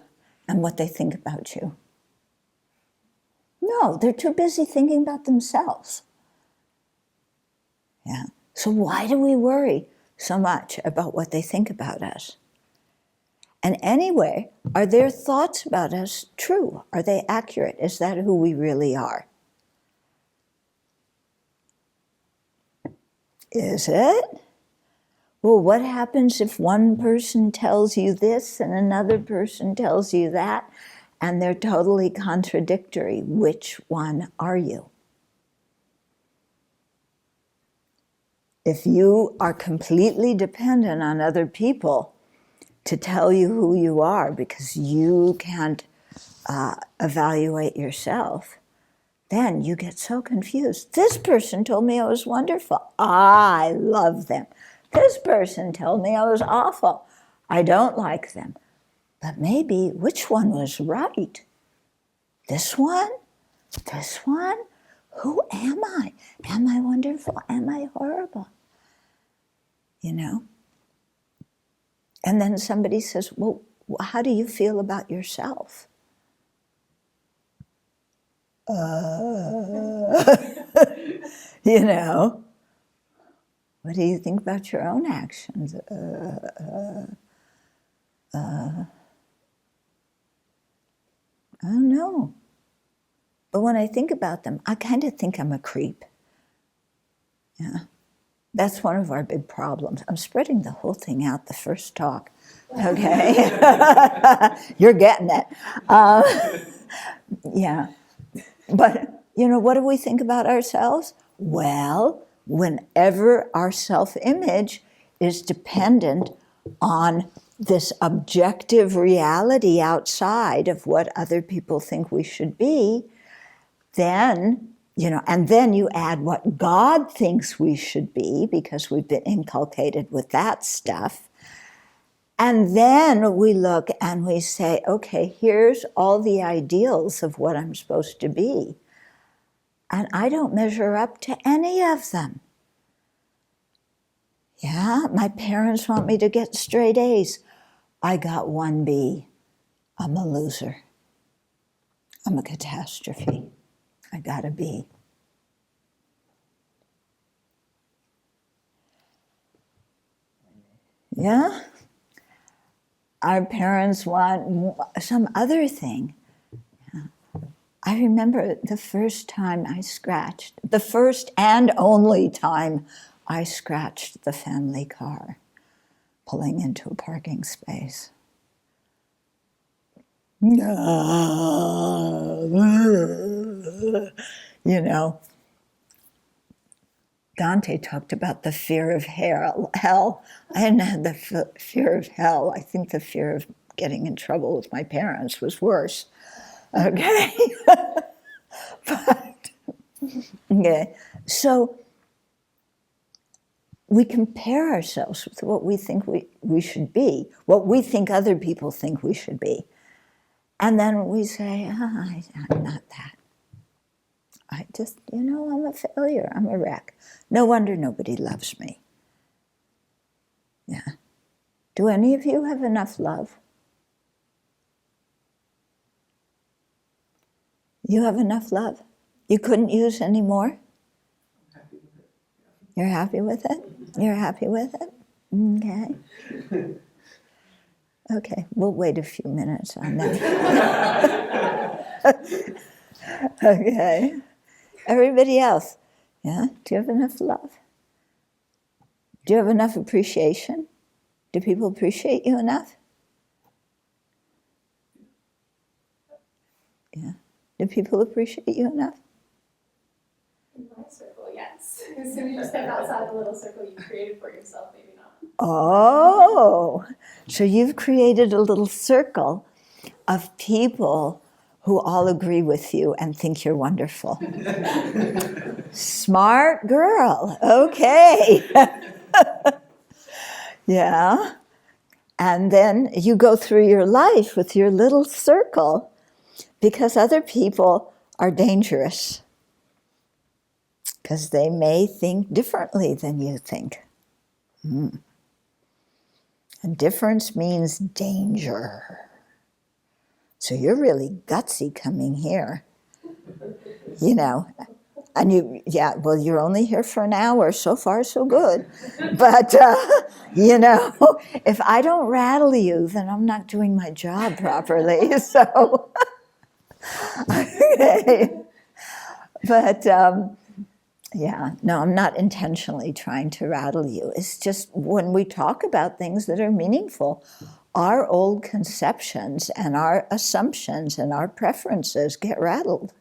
and what they think about you? No, they're too busy thinking about themselves. Yeah. So why do we worry so much about what they think about us? And anyway, are their thoughts about us true? Are they accurate? Is that who we really are? Is it? Well, what happens if one person tells you this and another person tells you that, and they're totally contradictory? Which one are you? If you are completely dependent on other people to tell you who you are because you can't evaluate yourself, then you get so confused. This person told me I was wonderful. I love them. This person told me I was awful. I don't like them. But maybe which one was right? This one? This one? Who am I? Am I wonderful? Am I horrible? And then somebody says, well, how do you feel about yourself? What do you think about your own actions? I don't know. But when I think about them, I kind of think I'm a creep. Yeah. That's one of our big problems. I'm spreading the whole thing out, the first talk. Okay? You're getting it. Yeah. But, what do we think about ourselves? Well, whenever our self-image is dependent on this objective reality outside of what other people think we should be, then, and then you add what God thinks we should be, because we've been inculcated with that stuff. And then we look and we say, okay, here's all the ideals of what I'm supposed to be. And I don't measure up to any of them. Yeah, my parents want me to get straight A's. I got 1 B. I'm a loser. I'm a catastrophe. I got a B. Yeah? Our parents want some other thing. I remember the first and only time I scratched the family car, pulling into a parking space. Dante talked about the fear of hell. I hadn't had the fear of hell. I think the fear of getting in trouble with my parents was worse. Okay? Okay. So we compare ourselves with what we think we should be, what we think other people think we should be. And then we say, I'm not that. I just, I'm a failure. I'm a wreck. No wonder nobody loves me. Yeah. Do any of you have enough love? You have enough love? You couldn't use any more? You're happy with it? You're happy with it? Okay. Okay, we'll wait a few minutes on that. Okay. Everybody else, yeah? Do you have enough love? Do you have enough appreciation? Do people appreciate you enough? Yeah. Do people appreciate you enough? In my circle, yes. As soon as you step outside the little circle you created for yourself, maybe not. Oh, so you've created a little circle of people who all agree with you and think you're wonderful. Smart girl, okay. Yeah. And then you go through your life with your little circle because other people are dangerous because they may think differently than you think. And difference means danger. So you're really gutsy coming here, you know. And you're only here for an hour. So far, so good. But, you know, if I don't rattle you, then I'm not doing my job properly. So, okay. But, yeah, no, I'm not intentionally trying to rattle you. It's just when we talk about things that are meaningful, our old conceptions and our assumptions and our preferences get rattled.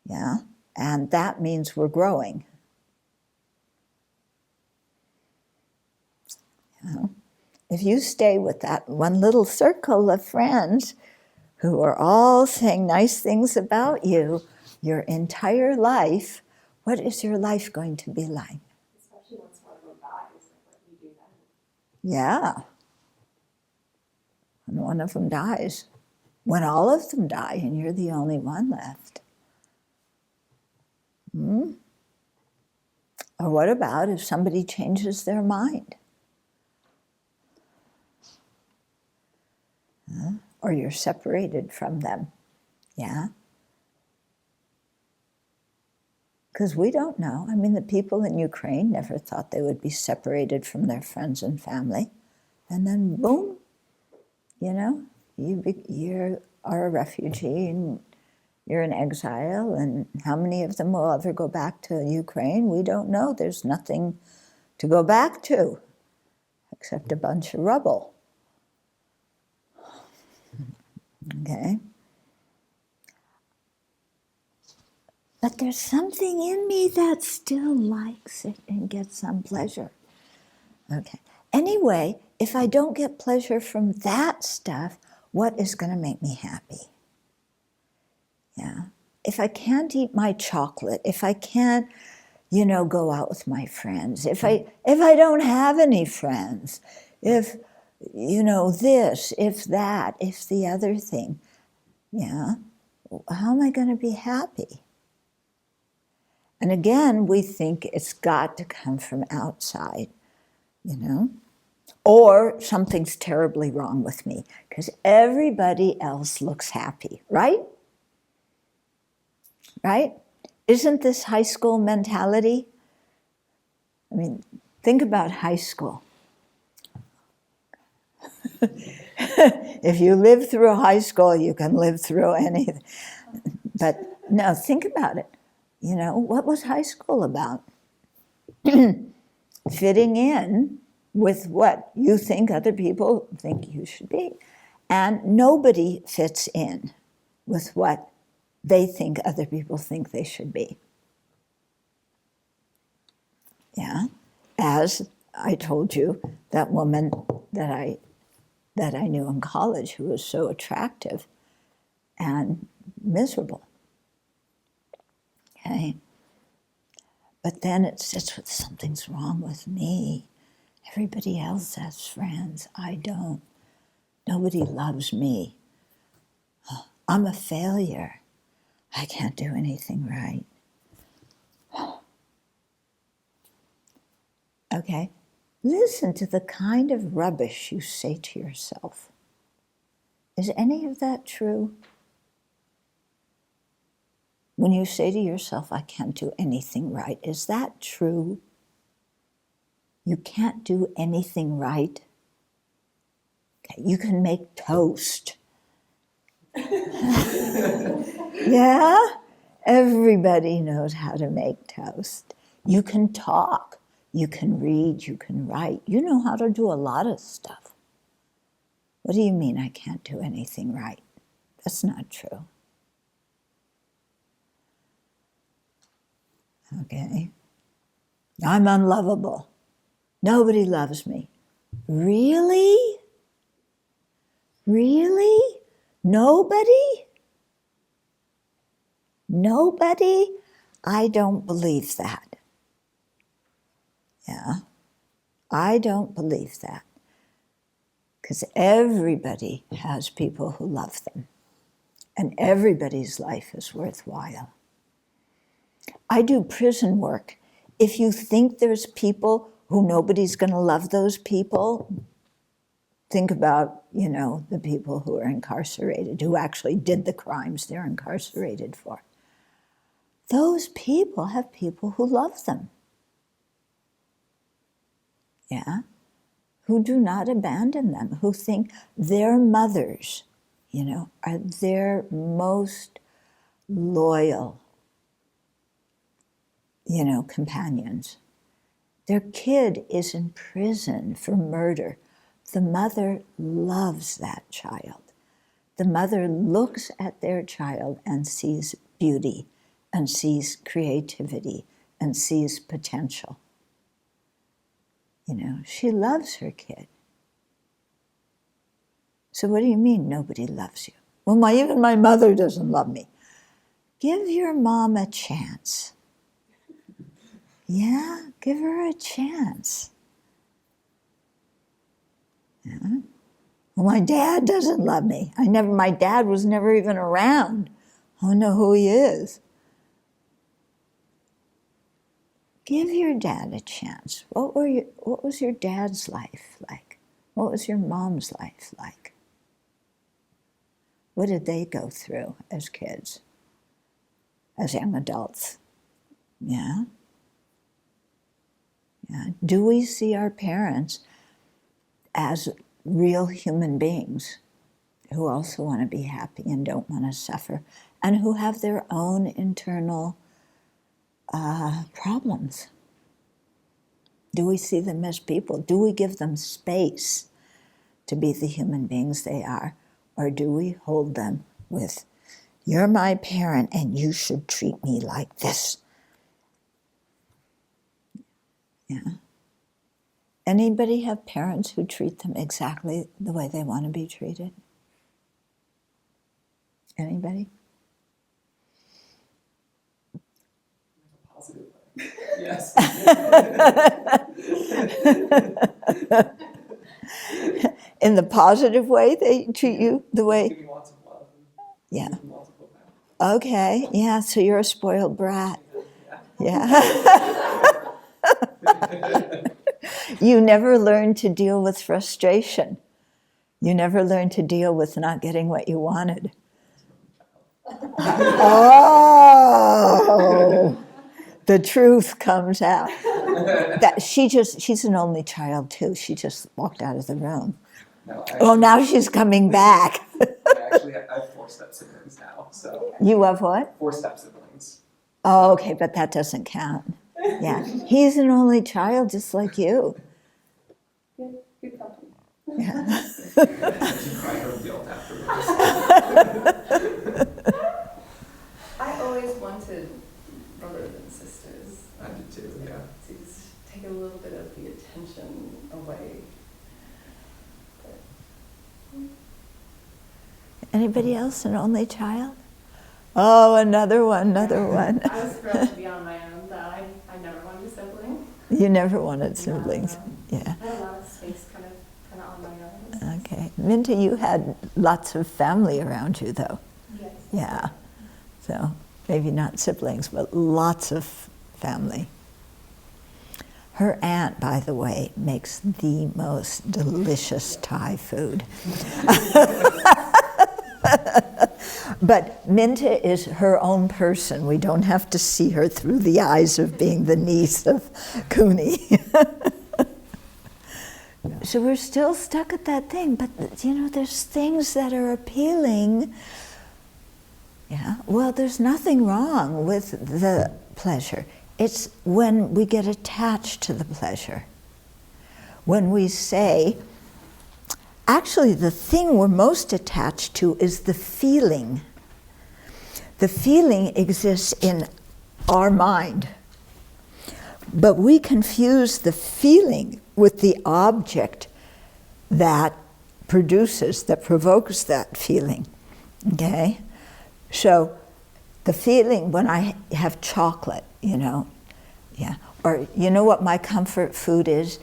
Yeah. And that means we're growing. You know? If you stay with that one little circle of friends who are all saying nice things about you your entire life, what is your life going to be like? Especially once one of them dies, like what do you do then? Yeah. When one of them dies. When all of them die and you're the only one left. Or what about if somebody changes their mind? Or you're separated from them, yeah? Because we don't know. I mean, the people in Ukraine never thought they would be separated from their friends and family. And then, boom, you know, you are a refugee and you're in exile. And how many of them will ever go back to Ukraine? We don't know. There's nothing to go back to except a bunch of rubble. Okay? But there's something in me that still likes it and gets some pleasure. Okay. Anyway, if I don't get pleasure from that stuff, what is going to make me happy? Yeah. If I can't eat my chocolate, if I can't, you know, go out with my friends, if I don't have any friends, if, you know, this, if that, if the other thing, yeah, how am I going to be happy? And again, we think it's got to come from outside, you know? Or something's terribly wrong with me because everybody else looks happy, right? Right? Isn't this high school mentality? I mean, think about high school. If you live through high school, you can live through anything. But no, think about it. You know, what was high school about? Fitting in with what you think other people think you should be. And nobody fits in with what they think other people think they should be. Yeah. As I told you, that woman that I knew in college who was so attractive and miserable. Okay. But then it sits with something's wrong with me. Everybody else has friends. I don't. Nobody loves me. I'm a failure. I can't do anything right. Okay? Listen to the kind of rubbish you say to yourself. Is any of that true? When you say to yourself, I can't do anything right, is that true? You can't do anything right? Okay, you can make toast. Yeah? Everybody knows how to make toast. You can talk, you can read, you can write. You know how to do a lot of stuff. What do you mean I can't do anything right? That's not true. Okay. I'm unlovable. Nobody loves me. Really? Really? Nobody? Nobody? I don't believe that. Yeah, I don't believe that. Because everybody has people who love them. And everybody's life is worthwhile. I do prison work. If you think there's people who nobody's going to love those people, think about, the people who are incarcerated, who actually did the crimes they're incarcerated for. Those people have people who love them. Yeah? Who do not abandon them, who think their mothers, are their most loyal, companions. Their kid is in prison for murder. The mother loves that child. The mother looks at their child and sees beauty and sees creativity and sees potential. She loves her kid. So what do you mean nobody loves you? Well, even my mother doesn't love me. Give your mom a chance. Yeah, give her a chance. Yeah. Well, my dad doesn't love me. My dad was never even around. I don't know who he is. Give your dad a chance. What was your dad's life like? What was your mom's life like? What did they go through as kids, as young adults? Yeah? Yeah. Do we see our parents as real human beings who also want to be happy and don't want to suffer, and who have their own internal problems? Do we see them as people? Do we give them space to be the human beings they are? Or do we hold them with, you're my parent and you should treat me like this? Yeah. Anybody have parents who treat them exactly the way they want to be treated? Anybody? Positive way. Yes. In the positive way, they treat you the way? Giving lots of love. Yeah. Lots of love. Okay, yeah, so you're a spoiled brat. Yeah. You never learned to deal with frustration. You never learned to deal with not getting what you wanted. Oh, the truth comes out. She's an only child too. She just walked out of the room. No, now she's coming back. I have 4 step-siblings now, so. You have what? 4 step-siblings. Oh, okay, but that doesn't count. Yeah, he's an only child just like you. Good company. Yeah. I heard guilt afterwards. I always wanted brothers and sisters. I did too, yeah. To just take a little bit of the attention away. Anybody else an only child? Oh, another one. I was thrilled to be on my own, though. I never wanted a sibling. You never wanted siblings. Yeah. I had a lot of space kind of on my own. Okay. Minta, you had lots of family around you, though. Yes. Yeah. So maybe not siblings, but lots of family. Her aunt, by the way, makes the most delicious Thai food. But Minta is her own person. We don't have to see her through the eyes of being the niece of Cooney. So we're still stuck at that thing, but there's things that are appealing. Yeah, well, there's nothing wrong with the pleasure. It's when we get attached to the pleasure. When we say, actually, the thing we're most attached to is the feeling. The feeling exists in our mind. But we confuse the feeling with the object that provokes that feeling. Okay? So the feeling when I have chocolate, or what my comfort food is?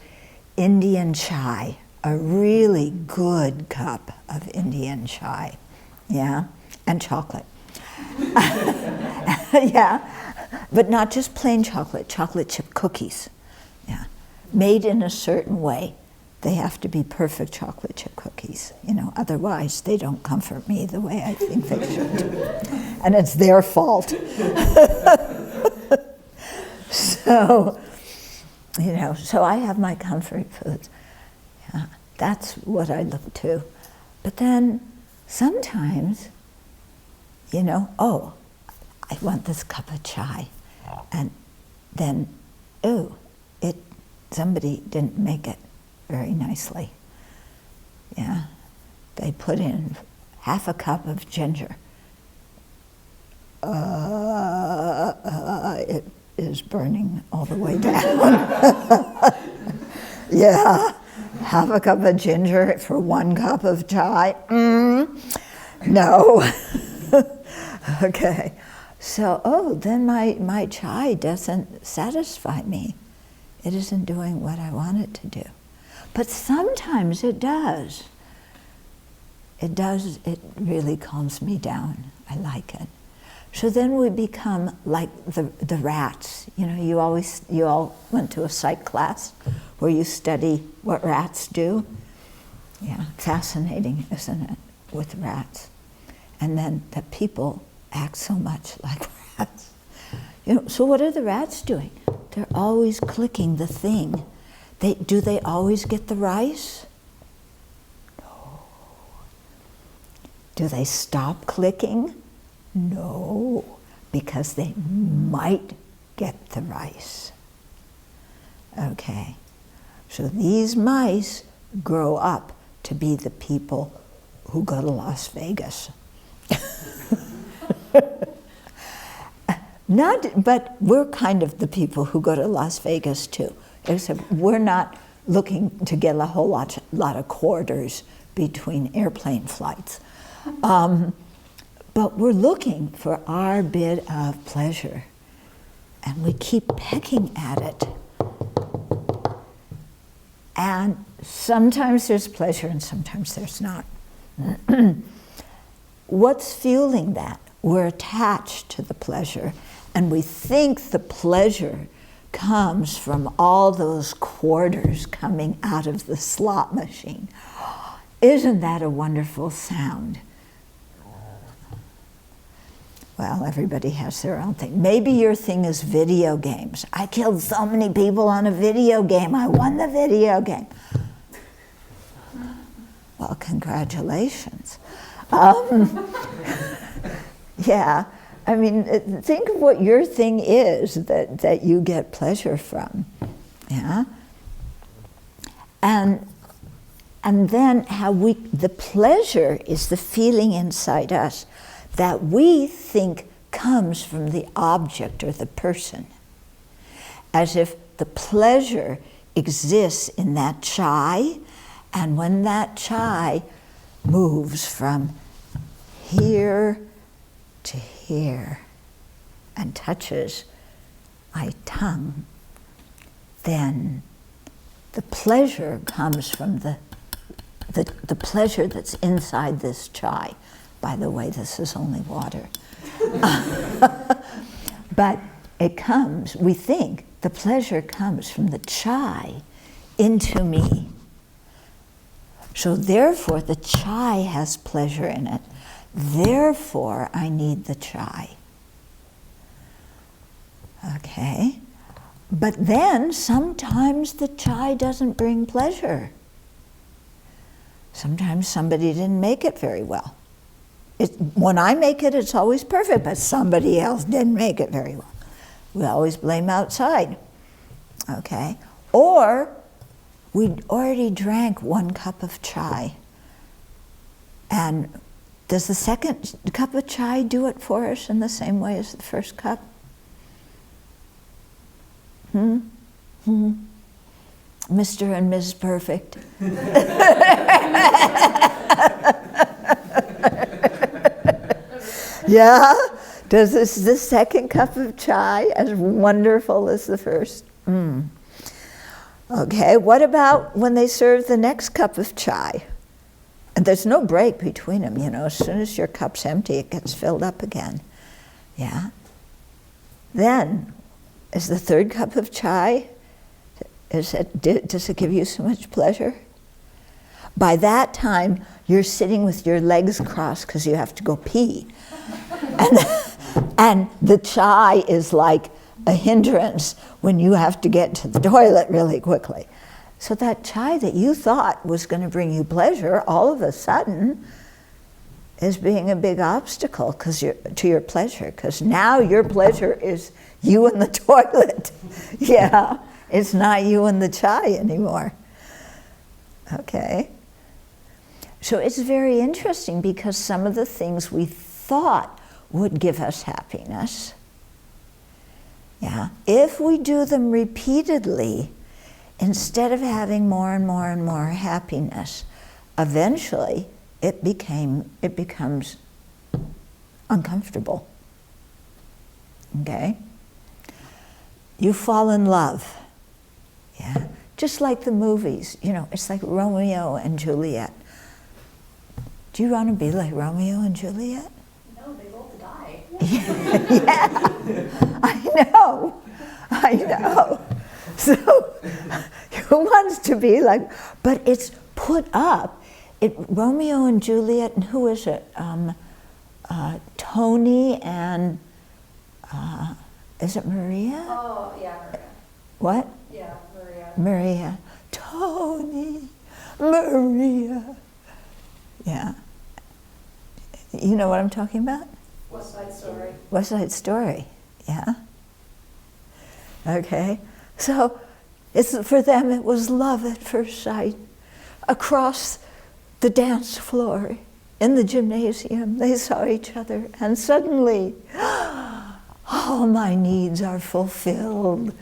Indian chai. A really good cup of Indian chai, yeah, and chocolate. Yeah, but not just plain chocolate chip cookies, yeah, made in a certain way. They have to be perfect chocolate chip cookies, otherwise they don't comfort me the way I think they should. And it's their fault. So, so I have my comfort foods. Yeah, that's what I look to. But then sometimes, oh, I want this cup of chai. And then, somebody didn't make it very nicely. Yeah, they put in half a cup of ginger. It is burning all the way down. Yeah, half a cup of ginger for 1 cup of chai. No. Okay. So, then my chai doesn't satisfy me. It isn't doing what I want it to do. But sometimes it does. It does, it really calms me down. I like it. So then we become like the rats. You all went to a psych class where you study what rats do. Yeah, fascinating, isn't it, with rats? And then the people act so much like rats. So what are the rats doing? They're always clicking the thing. Do they always get the rice? No. Do they stop clicking? No, because they might get the rice. Okay, so these mice grow up to be the people who go to Las Vegas. But we're kind of the people who go to Las Vegas too, except we're not looking to get a whole lot of quarters between airplane flights. But we're looking for our bit of pleasure, and we keep pecking at it. And sometimes there's pleasure and sometimes there's not. What's fueling that? We're attached to the pleasure, and we think the pleasure comes from all those quarters coming out of the slot machine. Isn't that a wonderful sound? Well, everybody has their own thing. Maybe your thing is video games. I killed so many people on a video game. I won the video game. Well, congratulations. Yeah, I mean, think of what your thing is that you get pleasure from. Yeah, and then how the pleasure is the feeling inside us that we think comes from the object or the person, as if the pleasure exists in that chai, and when that chai moves from here to here and touches my tongue, then the pleasure comes from the pleasure that's inside this chai. By the way, this is only water. But it comes, we think, the pleasure comes from the chai into me. So therefore, the chai has pleasure in it. Therefore, I need the chai. Okay? But then sometimes the chai doesn't bring pleasure. Sometimes somebody didn't make it very well. When I make it, it's always perfect, but somebody else didn't make it very well. We always blame outside. Okay? Or we already drank 1 cup of chai. And does the second cup of chai do it for us in the same way as the first cup? Mr. and Ms. Perfect. Yeah? Does the second cup of chai as wonderful as the first? Okay, what about when they serve the next cup of chai? And there's no break between them, you know. As soon as your cup's empty, it gets filled up again. Yeah? Then, is the third cup of chai, does it give you so much pleasure? By that time, you're sitting with your legs crossed because you have to go pee. And the chai is like a hindrance when you have to get to the toilet really quickly. So that chai that you thought was going to bring you pleasure, all of a sudden is being a big obstacle to your pleasure, because now your pleasure is you in the toilet. Yeah, it's not you in the chai anymore. Okay. So it's very interesting because some of the things we thought would give us happiness, yeah, if we do them repeatedly, instead of having more and more and more happiness, eventually it becomes uncomfortable. Okay? You fall in love. Yeah? Just like the movies, you know, it's like Romeo and Juliet. Do you want to be like Romeo and Juliet? No, they both die. Yeah, I know. So, who wants to be like, but it's put up, Romeo and Juliet, and who is it? Tony and, is it Maria? Oh, yeah, Maria. What? Yeah, Maria. Maria. Tony, Maria. Yeah. You know what I'm talking about? West Side Story. West Side Story, yeah. Okay, so for them it was love at first sight. Across the dance floor, in the gymnasium, they saw each other, and suddenly, all my needs are fulfilled,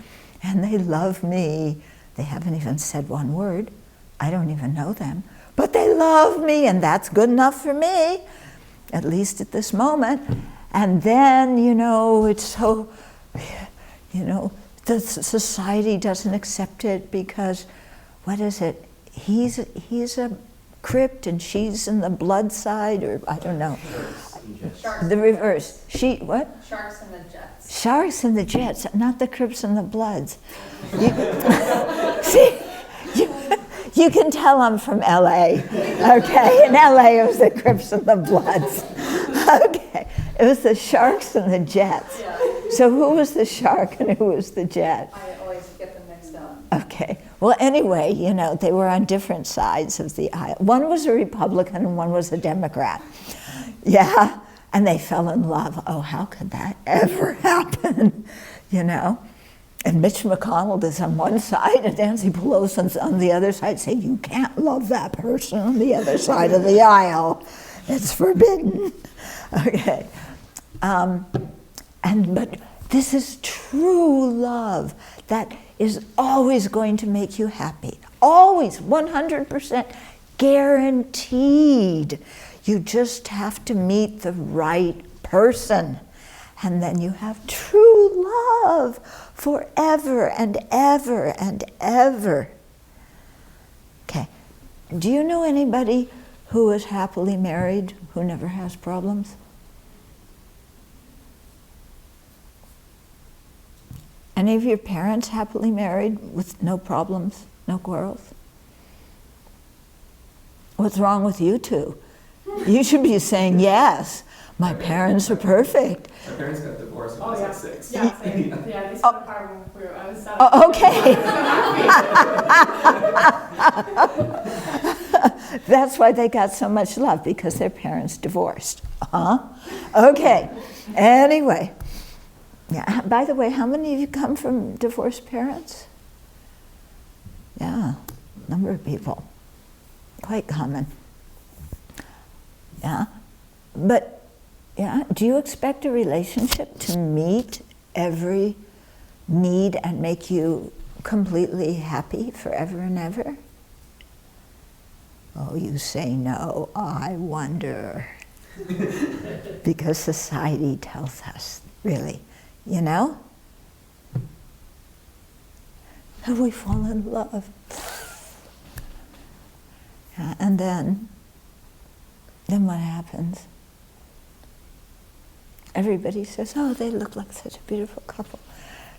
and they love me. They haven't even said one word. I don't even know them, but they love me, and that's good enough for me, at least at this moment. And then, you know, it's so, you know, the society doesn't accept it because, what is it? He's a crypt and she's in the blood side, or I don't know. Sharks The reverse. What? Sharks and the Jets. Sharks and the Jets, not the Crips and the Bloods. See, you can tell I'm from LA, okay? In LA it was the Crips and the Bloods. Okay, it was the Sharks and the Jets. Yeah. So who was the shark and who was the jet? I always get them mixed up. Okay, well anyway, you know, they were on different sides of the aisle. One was a Republican and one was a Democrat. Yeah, and they fell in love. Oh, how could that ever happen? You know? And Mitch McConnell is on one side and Nancy Pelosi's on the other side, saying, you can't love that person on the other side of the aisle. It's forbidden. Okay. But this is true love that is always going to make you happy. Always, 100% guaranteed. You just have to meet the right person. And then you have true love forever and ever and ever. Okay. Do you know anybody who is happily married who never has problems? Any of your parents happily married with no problems, no quarrels? What's wrong with you two? You should be saying, yes, my parents are perfect. My parents got divorced when I Oh, was yeah. like 6. Yeah, same. Yeah, they split apart when I was 7. Oh, okay. That's why they got so much love, because their parents divorced. Okay. Anyway. Yeah. By the way, how many of you come from divorced parents? Yeah, number of people. Quite common. Yeah. But, yeah, do you expect a relationship to meet every need and make you completely happy forever and ever? Oh, you say no, I wonder. Because society tells us, really, you know? And we fall in love. Yeah, and then what happens? Everybody says, oh, they look like such a beautiful couple.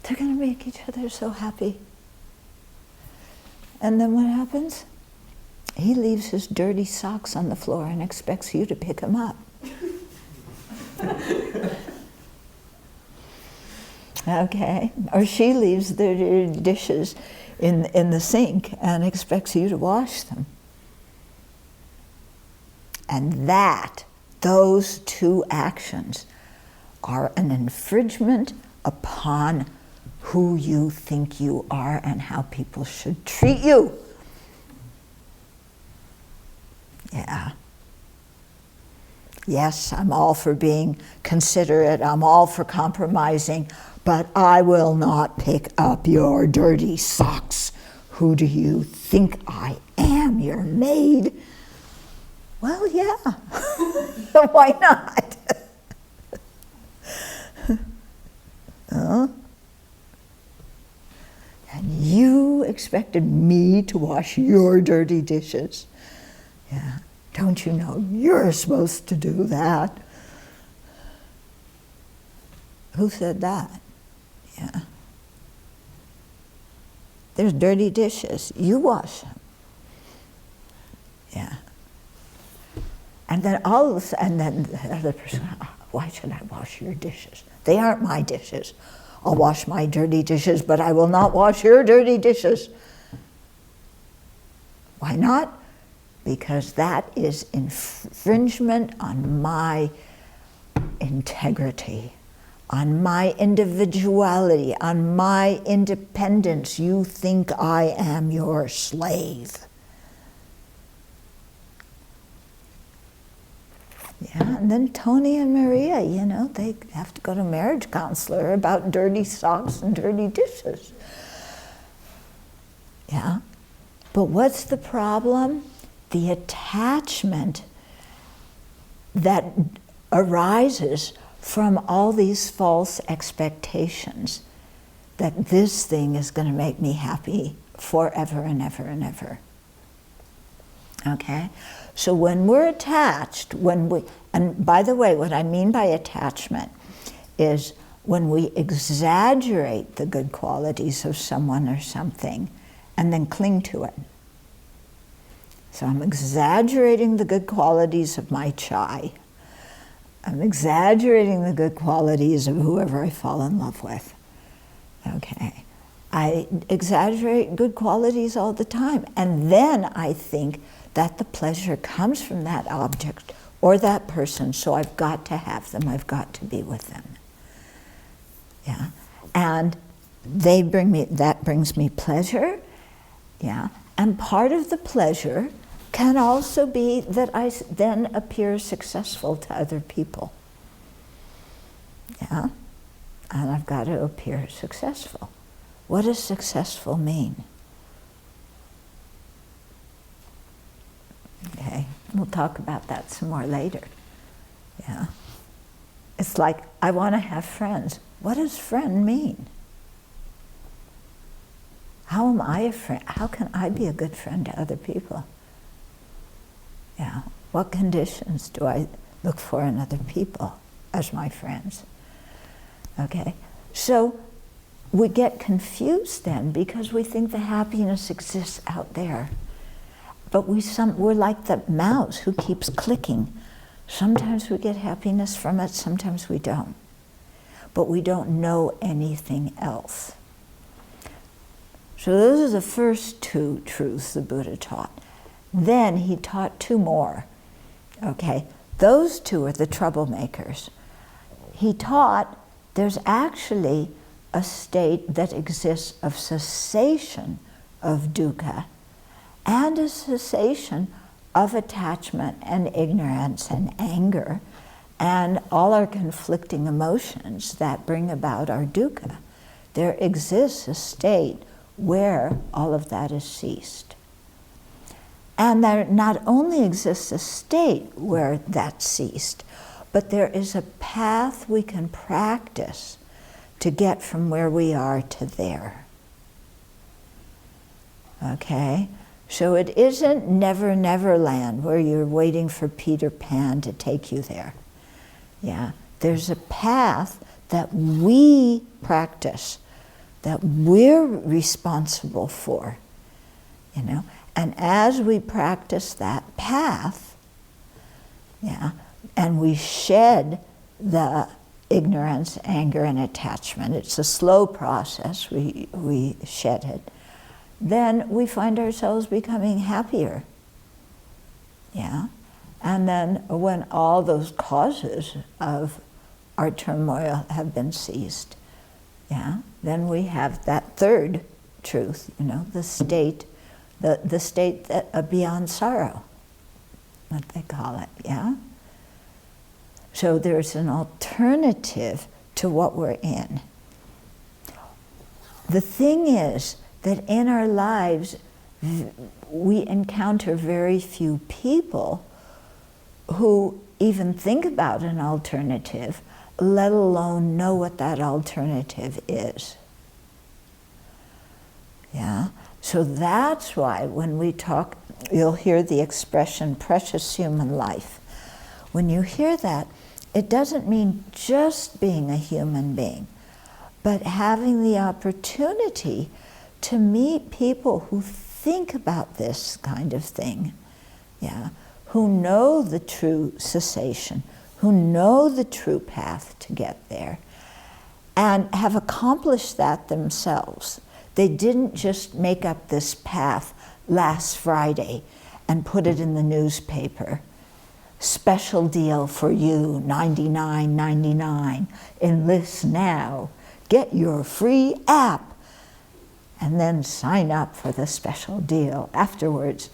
They're going to make each other so happy. And then what happens? He leaves his dirty socks on the floor and expects you to pick them up. Okay? Or she leaves the dirty dishes in the sink and expects you to wash them. And those two actions are an infringement upon who you think you are and how people should treat you. Yeah. Yes, I'm all for being considerate, I'm all for compromising, but I will not pick up your dirty socks. Who do you think I am, your maid? Well, yeah. Why not? And you expected me to wash your dirty dishes. Yeah. Don't you know you're supposed to do that? Who said that? Yeah. There's dirty dishes. You wash them. Yeah. And then all of a sudden, and then the other person, why should I wash your dishes? They aren't my dishes. I'll wash my dirty dishes, but I will not wash your dirty dishes. Why not? Because that is infringement on my integrity, on my individuality, on my independence. You think I am your slave. Yeah, and then Tony and Maria, you know, they have to go to marriage counselor about dirty socks and dirty dishes. Yeah, but what's the problem? The attachment that arises from all these false expectations that this thing is going to make me happy forever and ever and ever. Okay? So when we're attached, and by the way, what I mean by attachment is when we exaggerate the good qualities of someone or something and then cling to it. So I'm exaggerating the good qualities of my chai. I'm exaggerating the good qualities of whoever I fall in love with. Okay. I exaggerate good qualities all the time. And then I think that the pleasure comes from that object or that person, so I've got to have them, I've got to be with them. Yeah. And that brings me pleasure. Yeah. And part of the pleasure can also be that I then appear successful to other people. Yeah? And I've got to appear successful. What does successful mean? Okay, we'll talk about that some more later. Yeah. It's like, I want to have friends. What does friend mean? How am I a friend? How can I be a good friend to other people? Yeah. What conditions do I look for in other people as my friends? Okay. So we get confused then because we think the happiness exists out there. But we're like the mouse who keeps clicking Sometimes we get happiness from it, sometimes we don't. But we don't know anything else. So those are the first two truths the Buddha taught. Then he taught two more. Okay, those two are the troublemakers. He taught there's actually a state that exists of cessation of dukkha and a cessation of attachment and ignorance and anger and all our conflicting emotions that bring about our dukkha. There exists a state where all of that is ceased. And there not only exists a state where that's ceased, but there is a path we can practice to get from where we are to there. Okay? So it isn't Never Never Land where you're waiting for Peter Pan to take you there. Yeah? There's a path that we practice, that we're responsible for, you know? And as we practice that path, yeah, and we shed the ignorance, anger, and attachment, it's a slow process, we shed it, then we find ourselves becoming happier. Yeah? And then when all those causes of our turmoil have been ceased, yeah, then we have that third truth, you know, the state that beyond sorrow, what they call it, yeah? So there's an alternative to what we're in. The thing is that in our lives, we encounter very few people who even think about an alternative, let alone know what that alternative is. Yeah? So that's why when we talk, you'll hear the expression precious human life. When you hear that, it doesn't mean just being a human being, but having the opportunity to meet people who think about this kind of thing, yeah, who know the true cessation, who know the true path to get there, and have accomplished that themselves. They didn't just make up this path last Friday and put it in the newspaper. Special deal for you, $99.99. Enlist now. Get your free app. And then sign up for the special deal afterwards.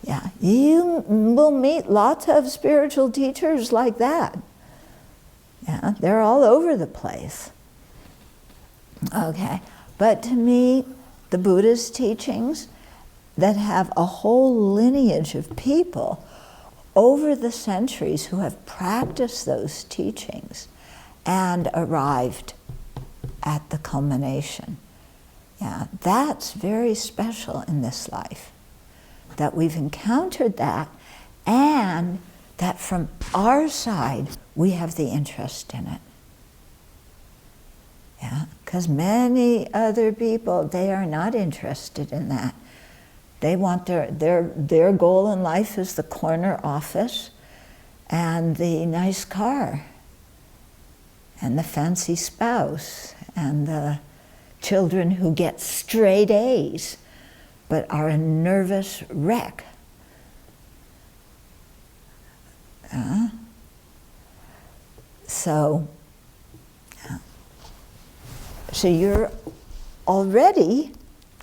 Yeah, you will meet lots of spiritual teachers like that. Yeah, they're all over the place. Okay. But to me, the Buddha's teachings that have a whole lineage of people over the centuries who have practiced those teachings and arrived at the culmination. Yeah, that's very special in this life, that we've encountered that and that from our side we have the interest in it. Yeah, because many other people, they are not interested in that. They want their goal in life is the corner office and the nice car and the fancy spouse and the children who get straight A's but are a nervous wreck. So you're already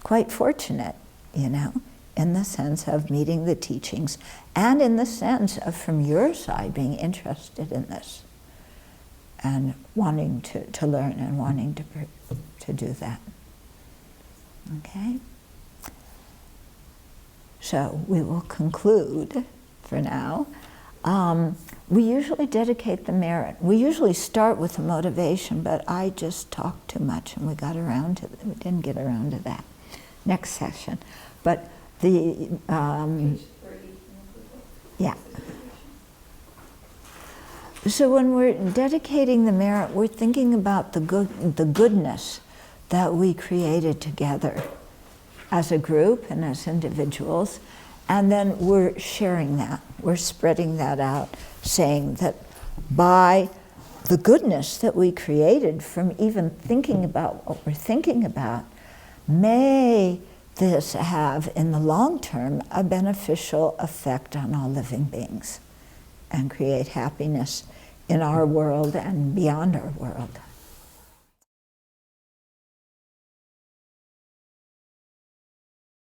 quite fortunate, you know, in the sense of meeting the teachings and in the sense of, from your side, being interested in this and wanting to learn and wanting to do that. Okay? So we will conclude for now. We usually dedicate the merit. We usually start with the motivation, but I just talked too much and we didn't get around to that next session. But the, yeah. So when we're dedicating the merit, we're thinking about the goodness that we created together as a group and as individuals, and then we're sharing that. We're spreading that out saying that by the goodness that we created from even thinking about what we're thinking about, may this have, in the long term, a beneficial effect on all living beings and create happiness in our world and beyond our world.